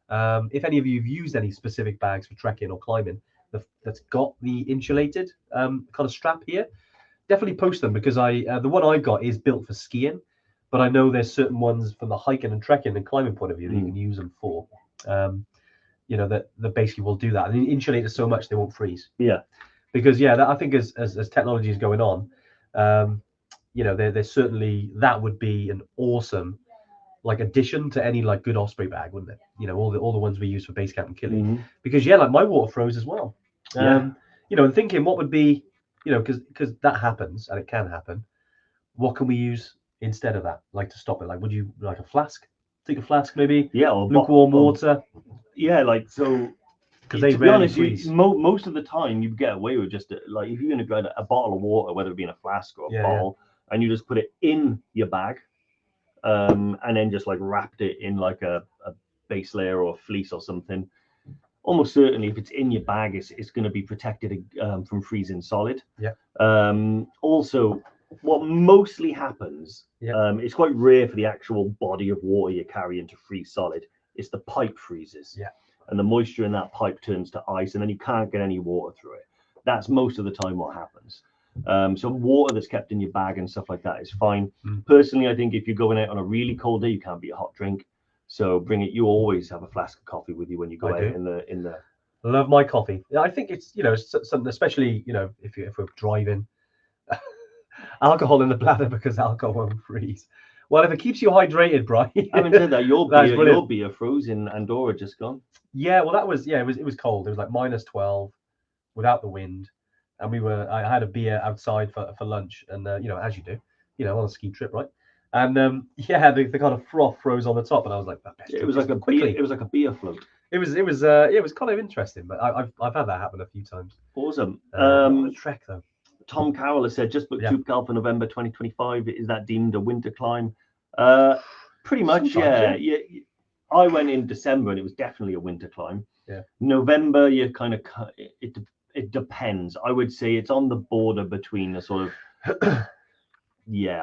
now. If any of you have used any specific bags for trekking or climbing that's got the insulated kind of strap here, definitely post them, because the one I've got is built for skiing, but I know there's certain ones from the hiking and trekking and climbing point of view that you can use them for. That basically will do that, and the insulator so much they won't freeze. Yeah, because I think as technology is going on, there's certainly that would be an awesome like addition to any like good Osprey bag, wouldn't it? All the ones we use for base camp and Killy, because like my water froze as well. And thinking what would be, because that happens and it can happen. What can we use instead of that, like to stop it? Like, would you like a flask? Take a flask maybe. Yeah, or lukewarm water. Yeah, like so. Because to be honest, most of the time you get away with just like if you're going to grab a bottle of water, whether it be in a flask or a bottle, and you just put it in your bag. And then just like wrapped it in like a base layer or a fleece or something. Almost certainly, if it's in your bag, it's going to be protected from freezing solid. Yeah. Also, what mostly happens, it's quite rare for the actual body of water you're carrying to freeze solid. It's the pipe freezes. Yeah. And the moisture in that pipe turns to ice, and then you can't get any water through it. That's most of the time what happens. So water that's kept in your bag and stuff like that is fine. Personally, I think if you're going out on a really cold day, you can't beat a hot drink. So bring it. You always have a flask of coffee with you when you go out in the. I love my coffee. I think it's something, especially if we're driving. Alcohol in the bladder because alcohol won't freeze. Well, if it keeps you hydrated, Brian. Having said that, your beer froze in Andorra just gone. Yeah, well, that was it was cold. It was like -12 without the wind. And I had a beer outside for lunch, and as you do, on a ski trip, right? And the kind of froth froze on the top, and I was like, it was like a beer. It was like a beer float. It was kind of interesting, but I've had that happen a few times. Awesome. Trek though. Tom Carroll has said just booked Tubcal for November 2025. Is that deemed a winter climb? Pretty much, yeah. I went in December, and it was definitely a winter climb. Yeah. November, you kind of it depends. I would say it's on the border between a sort of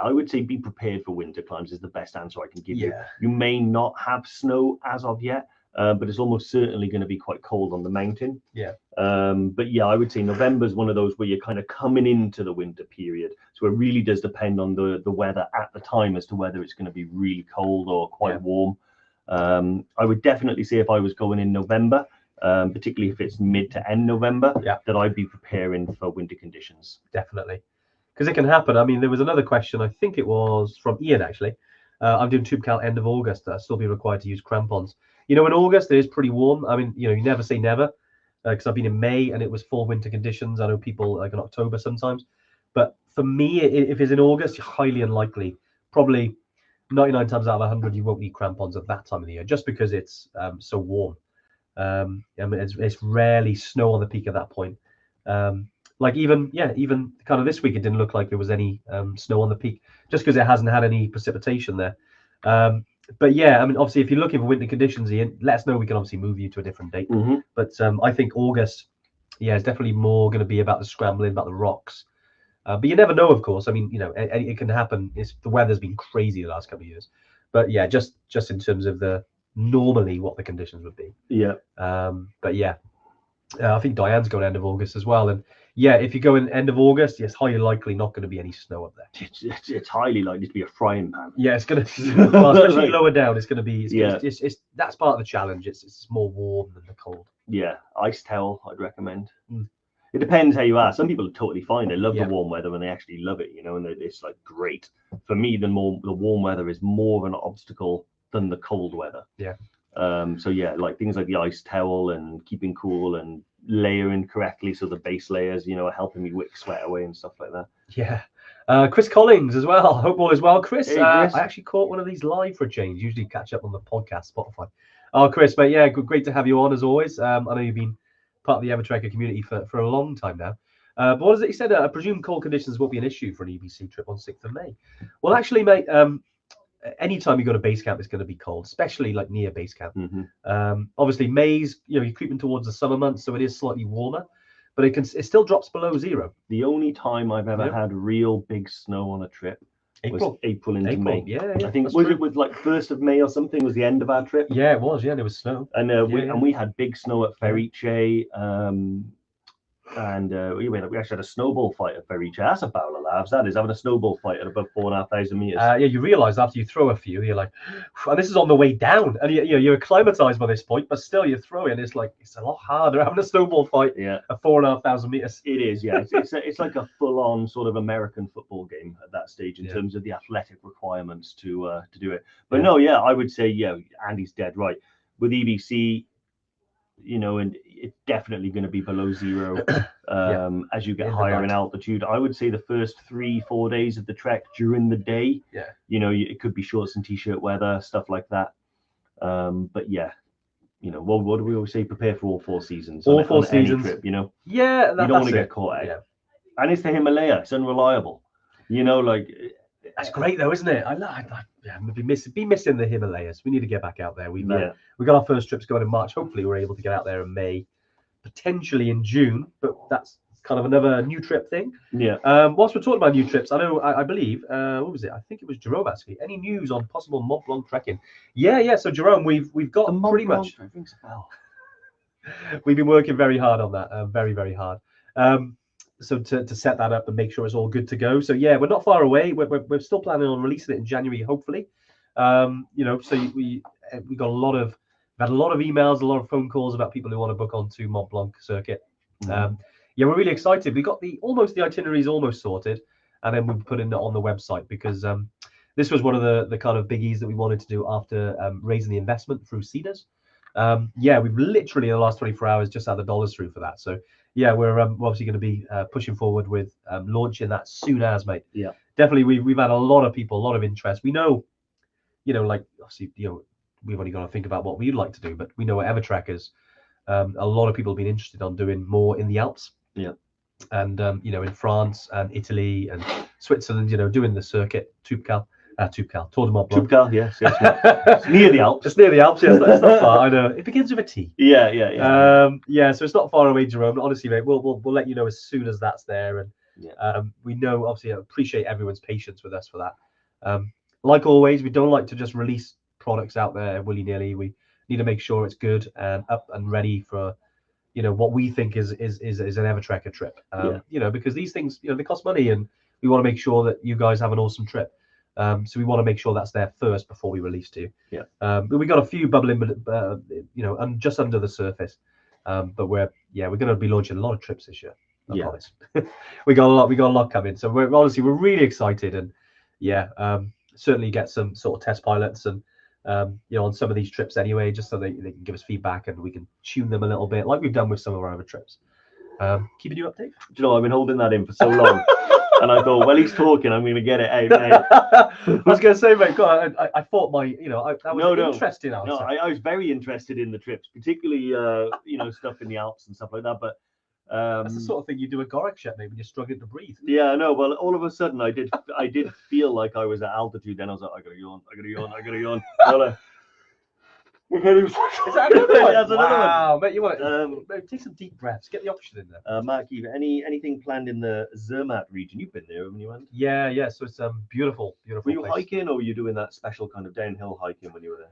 I would say be prepared for winter climbs is the best answer I can give you. You may not have snow as of yet, but it's almost certainly going to be quite cold on the mountain. Yeah. But yeah, I would say November is one of those where you're kind of coming into the winter period. So it really does depend on the weather at the time as to whether it's going to be really cold or quite warm. I would definitely say if I was going in November, particularly if it's mid to end November, that I'd be preparing for winter conditions. Definitely. Because it can happen. I mean, there was another question, I think it was from Ian, actually. I'm doing tube cal end of August. I'll still be required to use crampons. In August, it is pretty warm. I mean, you never say never, because I've been in May and it was full winter conditions. I know people like in October sometimes. But for me, if it's in August, highly unlikely. Probably 99 times out of 100, you won't need crampons at that time of the year, just because it's so warm. I mean, it's rarely snow on the peak at that point. Like even kind of this week, it didn't look like there was any snow on the peak, just because it hasn't had any precipitation there. But yeah, I mean, obviously, if you're looking for winter conditions, Ian, let us know. We can obviously move you to a different date. But I think August, is definitely more going to be about the scrambling, about the rocks. But you never know, of course. I mean, it can happen. The weather's been crazy the last couple of years. But yeah, just in terms of normally what the conditions would be. Yeah. But yeah, I think Diane's going end of August as well. And yeah, if you go in end of August, it's highly likely not going to be any snow up there. It's highly likely to be a frying pan. Yeah, it's going to, well, especially lower down, it's going to be, it's that's part of the challenge. It's more warm than the cold. Yeah, ice towel, I'd recommend. It depends how you are. Some people are totally fine. They love the warm weather and they actually love it, and it's like great. For me, the warm weather is more of an obstacle than the cold weather. Yeah. So yeah, like things like the ice towel and keeping cool and layering correctly, so the base layers, are helping me wick sweat away and stuff like that. Yeah. Chris Collins as well. Hope all is well, Chris. Hey, Chris. I actually caught one of these live for a change. Usually catch up on the podcast, Spotify. Oh, Chris, mate, yeah, great to have you on as always. I know you've been part of the Evertracker community for a long time now. But what is it? He said, I presume cold conditions won't be an issue for an EBC trip on 6th of May. Well, actually, mate, anytime you go to base camp, it's going to be cold, especially like near base camp. Obviously, May's, you're creeping towards the summer months, so it is slightly warmer, but it still drops below zero. The only time I've ever had real big snow on a trip was April into May. Yeah, I think it was like 1st of May or something was the end of our trip. Yeah, it was. Yeah, there was snow. And we had big snow at Ferice. And we actually had a snowball fight at Ferice. That's a barrel of laughs. That is having a snowball fight at above 4,500 meters. Yeah, you realise after you throw a few, you're like, and this is on the way down, and you're acclimatized by this point, but still you throw it, and it's like it's a lot harder having a snowball fight at 4,500 meters. It is, yeah. It's like a full-on sort of American football game at that stage in terms of the athletic requirements to do it. But I would say Andy's dead right with EBC. And it's definitely going to be below zero as you get higher in altitude. I would say the first 3-4 days of the trek during the day, it could be shorts and t-shirt weather, stuff like that. But what do we always say? Prepare for all 4 seasons. All 4 seasons. Trip, Yeah, you don't want to get caught out. Yeah. And it's the Himalaya. It's unreliable. That's great though, isn't it? Be missing the Himalayas. We need to get back out there. We got our first trips going in March. Hopefully, we're able to get out there in May, potentially in June. But that's kind of another new trip thing. Yeah. Whilst we're talking about new trips, I know I believe what was it? I think it was Jerome actually. Any news on possible Mont Blanc trekking? Yeah. So Jerome, we've got pretty much. Rings a bell. We've been working very hard on that. Very, very hard. So to set that up and make sure it's all good to go. So yeah, we're not far away. We're still planning on releasing it in January, hopefully. So we got a lot of emails, a lot of phone calls about people who want to book onto Mont Blanc circuit. We're really excited. We got the itinerary is almost sorted, and then we'll put it on the website because this was one of the kind of biggies that we wanted to do after raising the investment through Cedars. We've literally in the last 24 hours just had the dollars through for that. So we're obviously going to be pushing forward with launching that soon as, mate. Yeah, definitely. We've had a lot of people, a lot of interest. We know, like obviously, we've only got to think about what we'd like to do, but we know at Evertrackers, a lot of people have been interested on doing more in the Alps. Yeah, and in France and Italy and Switzerland, doing the circuit Tour de Mont Blanc. Yes. It's near the Alps. It's near the Alps, yes. It's not far. I know. It begins with a T. Yeah. So it's not far away, Jerome. Honestly, mate, we'll let you know as soon as that's there. And we know, obviously, I appreciate everyone's patience with us for that. Like always, we don't like to just release products out there willy-nilly. We Need to make sure it's good and up and ready for, what we think is an Evertrekker trip. Because these things, they cost money, and we want to make sure that you guys have an awesome trip. So we want to make sure that's there first before we release to you. But we got a few bubbling, and just under the surface. But we're going to be launching a lot of trips this year. I promise. we got a lot coming. So we're really excited, and certainly get some sort of test pilots and on some of these trips anyway, just so they can give us feedback and we can tune them a little bit, like we've done with some of our other trips. Keeping you updated. Do you know, I've been holding that in for so long, and I thought, well, he's talking, I'm going to get it out, mate. I was going to say, mate, God, I thought that was interesting. No, I was very interested in the trips, particularly stuff in the Alps and stuff like that. But that's the sort of thing you do at Gorakshep, maybe when you're struggling to breathe. Yeah, I know. Well, all of a sudden, I did feel like I was at altitude. Then I was like, I gotta yawn. Is that another one? That's another one. Wow, mate, you want to take some deep breaths. Get the oxygen in there. Mark, anything planned in the Zermatt region? You've been there, haven't you, Andy? Yeah. So it's beautiful. Were you hiking, or were you doing that special kind of downhill hiking when you were there?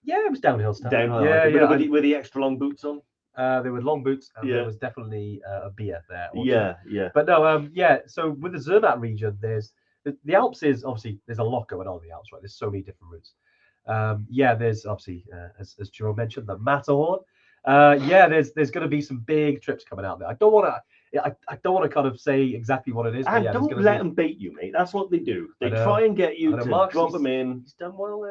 Yeah, it was downhill stuff. Downhill hiking. With the extra long boots on? There were long boots, and there was definitely a beer there. Also. Yeah. But no, so with the Zermatt region, there's the Alps is obviously, there's a lot going on in the Alps, right? There's so many different routes. There's obviously, as Jerome mentioned, the Matterhorn. There's going to be some big trips coming out there. I don't want to kind of say exactly what it is. And don't let them bait you, mate. That's what they do. They try and get you to drop them in. He's done well.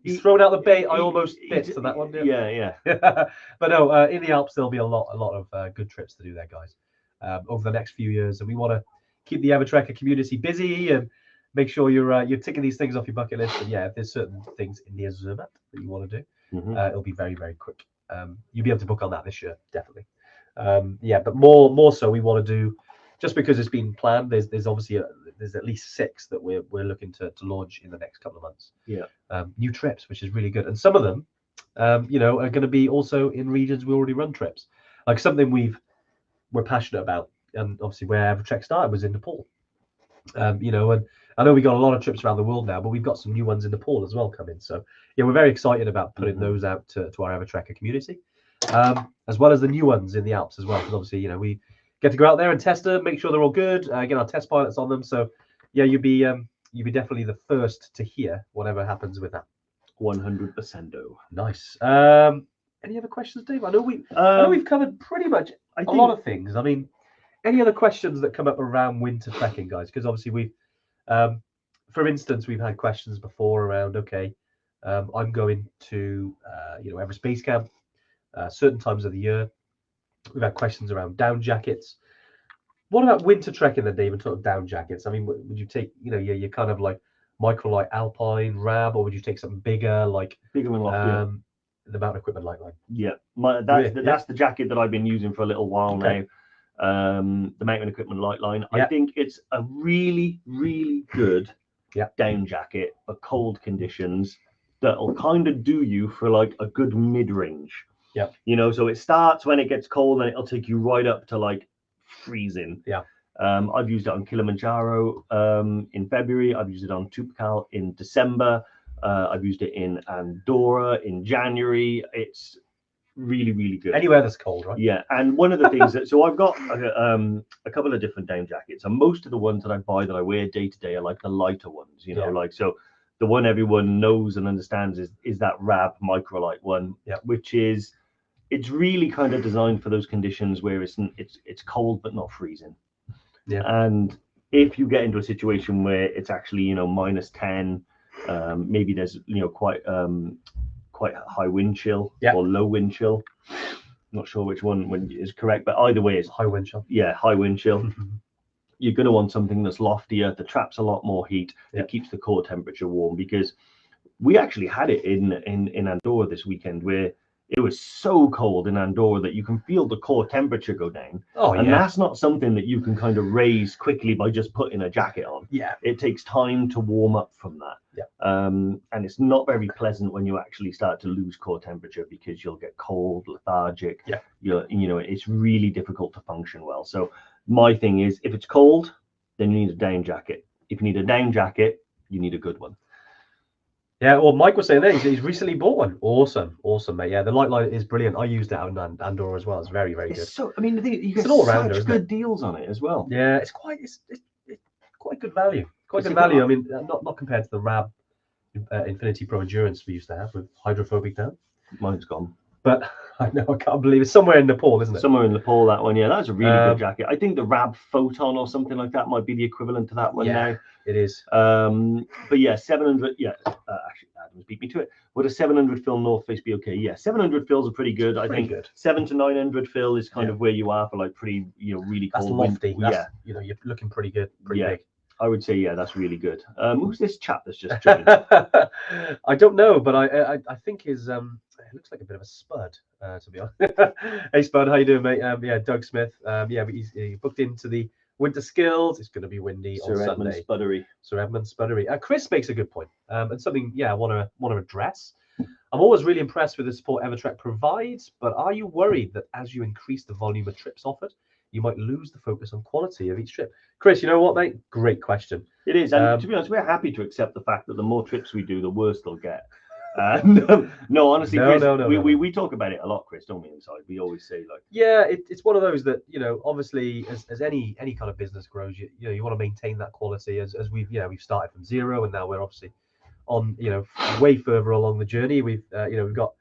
He's thrown out the bait. I almost bit to that one. Yeah. But no, in the Alps there'll be a lot of good trips to do there, guys, over the next few years, and we want to keep the Evertrekker community busy and make sure you're ticking these things off your bucket list. And if there's certain things in the Zermatt that you want to do, it'll be very, very quick. You'll be able to book on that this year, definitely. But more so, we want to do, just because it's been planned. There's obviously there's at least 6 that we're looking to launch in the next couple of months. New trips, which is really good, and some of them, are going to be also in regions we already run trips, like something we're passionate about, and obviously where Evertrek started was in Nepal. And I know we got a lot of trips around the world now, but we've got some new ones in Nepal as well coming. So we're very excited about putting those out to our Evertrekker community, as well as the new ones in the Alps as well. Because obviously, we get to go out there and test them, make sure they're all good, get our test pilots on them. So you'd be definitely the first to hear whatever happens with that. 100%. Nice. Any other questions, Dave? I know we've covered pretty much a lot of things. I mean, any other questions that come up around winter trekking, guys? Because obviously we've, for instance, we've had questions before around, I'm going to, Everest Base Camp, certain times of the year. We've had questions around down jackets. What about winter trekking then, Dave, and sort of down jackets? I mean, would you take, you're kind of like microlight Alpine, Rab, or would you take something bigger, like bigger and loftier? The mountain equipment light line? Yeah, that's the jacket that I've been using for a little while now. The mountain equipment light line. I think it's a really, really good down jacket for cold conditions that'll kind of do you for like a good mid-range. So it starts when it gets cold and it'll take you right up to like freezing. I've used it on Kilimanjaro in February. I've used it on Tupkal in December. I've used it in Andorra in January. It's really, really good. Anywhere that's cold, right? Yeah, and one of the things so I've got a couple of different down jackets, and most of the ones that I buy that I wear day to day are like the lighter ones, so the one everyone knows and understands is that Rab microlight one, which is, it's really kind of designed for those conditions where it's cold but not freezing. And if you get into a situation where it's actually -10, maybe there's quite high wind chill or low wind chill. Not sure which one is correct, but either way, it's high wind chill. Yeah, high wind chill. You're going to want something that's loftier, that traps a lot more heat, that keeps the core temperature warm. Because we actually had it in Andorra this weekend, where it was so cold in Andorra that you can feel the core temperature go down. And that's not something that you can kind of raise quickly by just putting a jacket on. It takes time to warm up from that. And it's not very pleasant when you actually start to lose core temperature, because you'll get cold, lethargic. It's really difficult to function well. So my thing is, if it's cold, then you need a down jacket. If you need a down jacket, you need a good one. Yeah, well, Mike was saying there he's recently bought one. Awesome, mate. Yeah, the light line is brilliant. I used it out in Andorra as well. It's very, very good. So, I mean, you get an all-rounder, such good deals on it as well. Yeah, it's quite good value. Quite good value. I mean, not compared to the Rab Infinity Pro Endurance we used to have with hydrophobic down. Mine's gone. But I know, I can't believe it's somewhere in Nepal, isn't it? Somewhere in Nepal, that one. Yeah, that's a really good jacket. I think the Rab Photon or something like that might be the equivalent to that one now. It is. But yeah, 700. Yeah, actually, Adam's beat me to it. Would a 700 fill North Face be okay? Yeah, 700 fills are pretty good. I think 700 to 900 fill is kind of where you are for like pretty, really cold. That's lofty. You're looking pretty good, pretty big. I would say, that's really good. Who's this chap that's just joined? I don't know, but I think his it looks like a bit of a spud, to be honest. Hey Spud, how you doing, mate? Doug Smith. But he booked into the Winter Skills. It's going to be windy on Sunday. Sir Edmund Spuddery. Chris makes a good point, and something I want to address. I'm always really impressed with the support Evertrek provides, but are you worried that as you increase the volume of trips offered, you might lose the focus on quality of each trip? Chris, you know what, mate? Great question. It is, and to be honest, we're happy to accept the fact that the more trips we do, the worse they'll get. No, honestly, Chris, we talk about it a lot, Chris, don't we? Inside, we always say like, it's one of those that obviously, as any kind of business grows, you want to maintain that quality. As we've started from zero, and now we're obviously on way further along the journey. We've got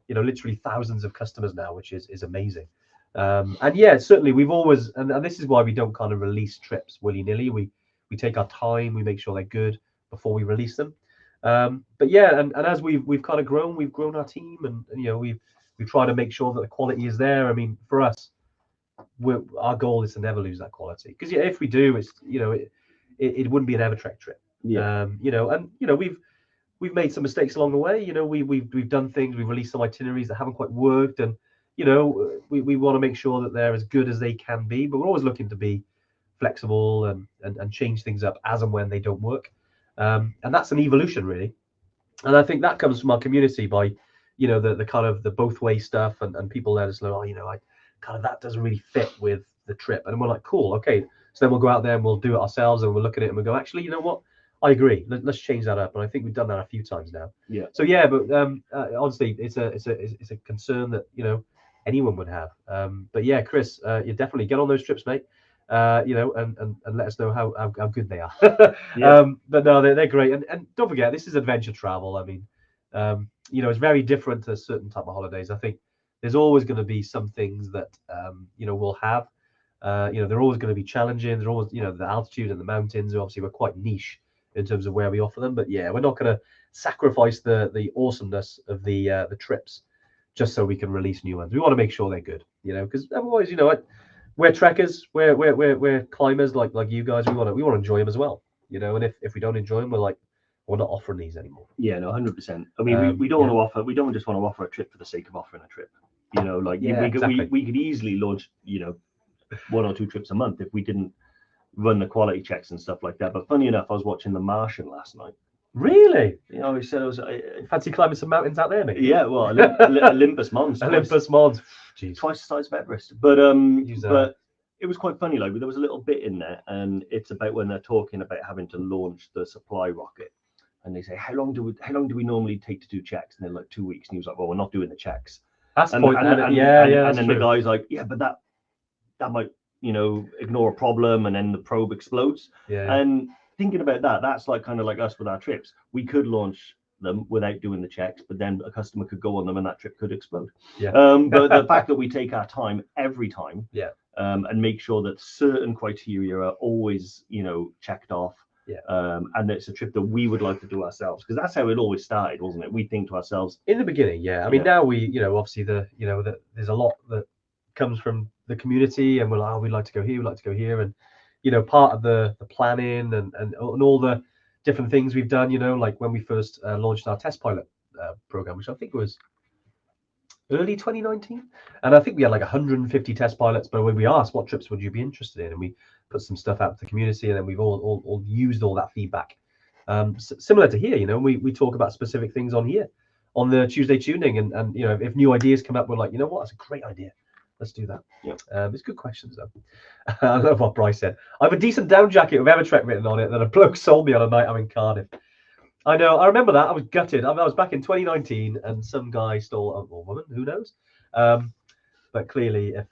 literally thousands of customers now, which is amazing. And certainly we've always, and this is why we don't kind of release trips willy-nilly. We take our time, we make sure they're good before we release them. But and as we've kind of grown, we've grown our team, and we try to make sure that the quality is there. I mean, for us, our goal is to never lose that quality, because if we do, it's it wouldn't be an Evertrek trip. We've made some mistakes along the way. We've done things, we've released some itineraries that haven't quite worked, and we want to make sure that they're as good as they can be, but we're always looking to be flexible and change things up as and when they don't work. And that's an evolution, really. And I think that comes from our community by, the kind of the both way stuff, and people let us know, that doesn't really fit with the trip. And we're like, cool, okay. So then we'll go out there and we'll do it ourselves, and we'll look at it and we'll go, actually, you know what? I agree. Let's change that up. And I think we've done that a few times now. Yeah. So but honestly, it's a concern that anyone would have. But yeah, Chris, you definitely get on those trips, mate. And let us know how good they are. But no, they're great. And don't forget, this is adventure travel. I mean, it's very different to certain type of holidays. I think there's always going to be some things that we'll have. They're always going to be challenging. They're always, the altitude and the mountains. Obviously, we're quite niche in terms of where we offer them. But yeah, we're not going to sacrifice the awesomeness of the trips just so we can release new ones. We want to make sure they're good, because otherwise, we're trekkers, we're climbers like you guys. We want to enjoy them as well, And if we don't enjoy them, we're not offering these anymore. Yeah, no, 100%. I mean, we don't want to offer. We don't just want to offer a trip for the sake of offering a trip. We could easily launch, 1 or 2 trips a month if we didn't run the quality checks and stuff like that. But funny enough, I was watching The Martian last night. Really? He said fancy climbing some mountains out there, mate. Yeah, well, Olympus Mons. Olympus Mons. Jeez. Twice the size of Everest. But it was quite funny. Like, there was a little bit in there, and it's about when they're talking about having to launch the supply rocket, and they say, how long do we normally take to do checks? And they're like 2 weeks, and he was like, well, we're not doing the checks. That's and, the point. And then the guy's like, yeah, but that might ignore a problem, and then the probe explodes. Yeah. And thinking about that's like kind of like us with our trips. We could launch them without doing the checks, but then a customer could go on them and that trip could explode. Yeah. But the fact that we take our time every time, and make sure that certain criteria are always, checked off. Yeah. And it's a trip that we would like to do ourselves, because that's how it always started, wasn't it? We think to ourselves in the beginning. Yeah. I mean, now we, obviously there's a lot that comes from the community, and we're like, we'd like to go here, we'd like to go here, and part of the planning and all the different things we've done, like when we first launched our test pilot program, which I think was early 2019, and I think we had like 150 test pilots. But when we asked what trips would you be interested in, and we put some stuff out to the community, and then we've all used all that feedback. Similar to here, we talk about specific things on here on the Tuesday tuning, and if new ideas come up, we're like, what, that's a great idea. Let's do that. Yeah. It's good questions though. I love what Bryce said. I have a decent down jacket with Evertrek written on it that a bloke sold me on a night I'm in Cardiff. I know. I remember that. I was gutted. I was back in 2019, and some guy stole or woman, who knows? But clearly, if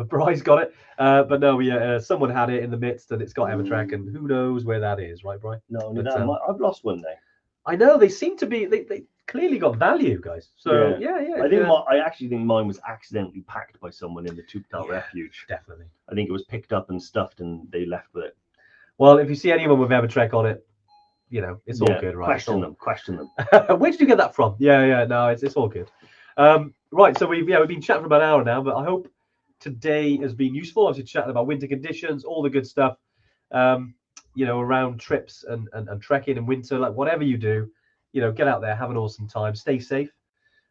Bryce got it, but no, someone had it in the midst, and it's got Evertrack, and who knows where that is, right, Bryce? No, I've lost one there. I know they seem to be. They clearly got value, guys. So yeah. I actually think mine was accidentally packed by someone in the Touptal refuge. Definitely. I think it was picked up and stuffed, and they left with it. Well, if you see anyone with Evertrek on it, it's all good, right? Question them. Where did you get that from? Yeah. No, it's all good. Right. So we've been chatting for about an hour now, but I hope today has been useful. Obviously, chatting about winter conditions, all the good stuff. Around trips and trekking in winter, like whatever you do, get out there, have an awesome time, stay safe.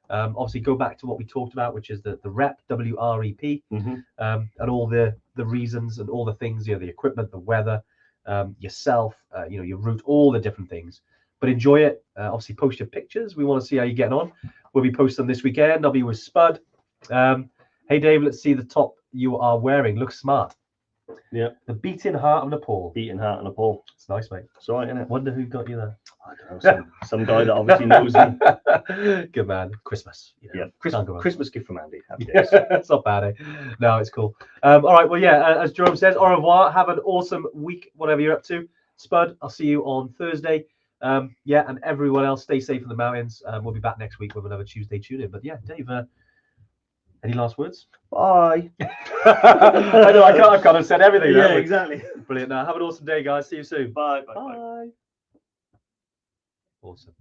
Obviously, go back to what we talked about, which is the REP, WREP, and all the reasons and all the things, the equipment, the weather, yourself, your route, all the different things. But enjoy it. Obviously, post your pictures. We want to see how you're getting on. We'll be posting them this weekend. I'll be with Spud. Hey, Dave, let's see the top you are wearing. Looks smart. Yeah. The beating heart of Nepal. Beating heart of Nepal. It's nice, mate. It's all right, isn't it? Wonder who got you there. I don't know. Some guy that obviously knows me. Good man. Christmas. Yeah. Christmas gift from Andy. Happy days. It's not bad, eh? No, it's cool. All right. Well, as Jerome says, au revoir. Have an awesome week, whatever you're up to. Spud, I'll see you on Thursday. And everyone else, stay safe in the mountains. We'll be back next week with another Tuesday tune-in. But yeah, Dave, any last words? Bye. I know I've kind of said everything. Yeah, exactly. Brilliant. Now, have an awesome day, guys. See you soon. Bye. Awesome.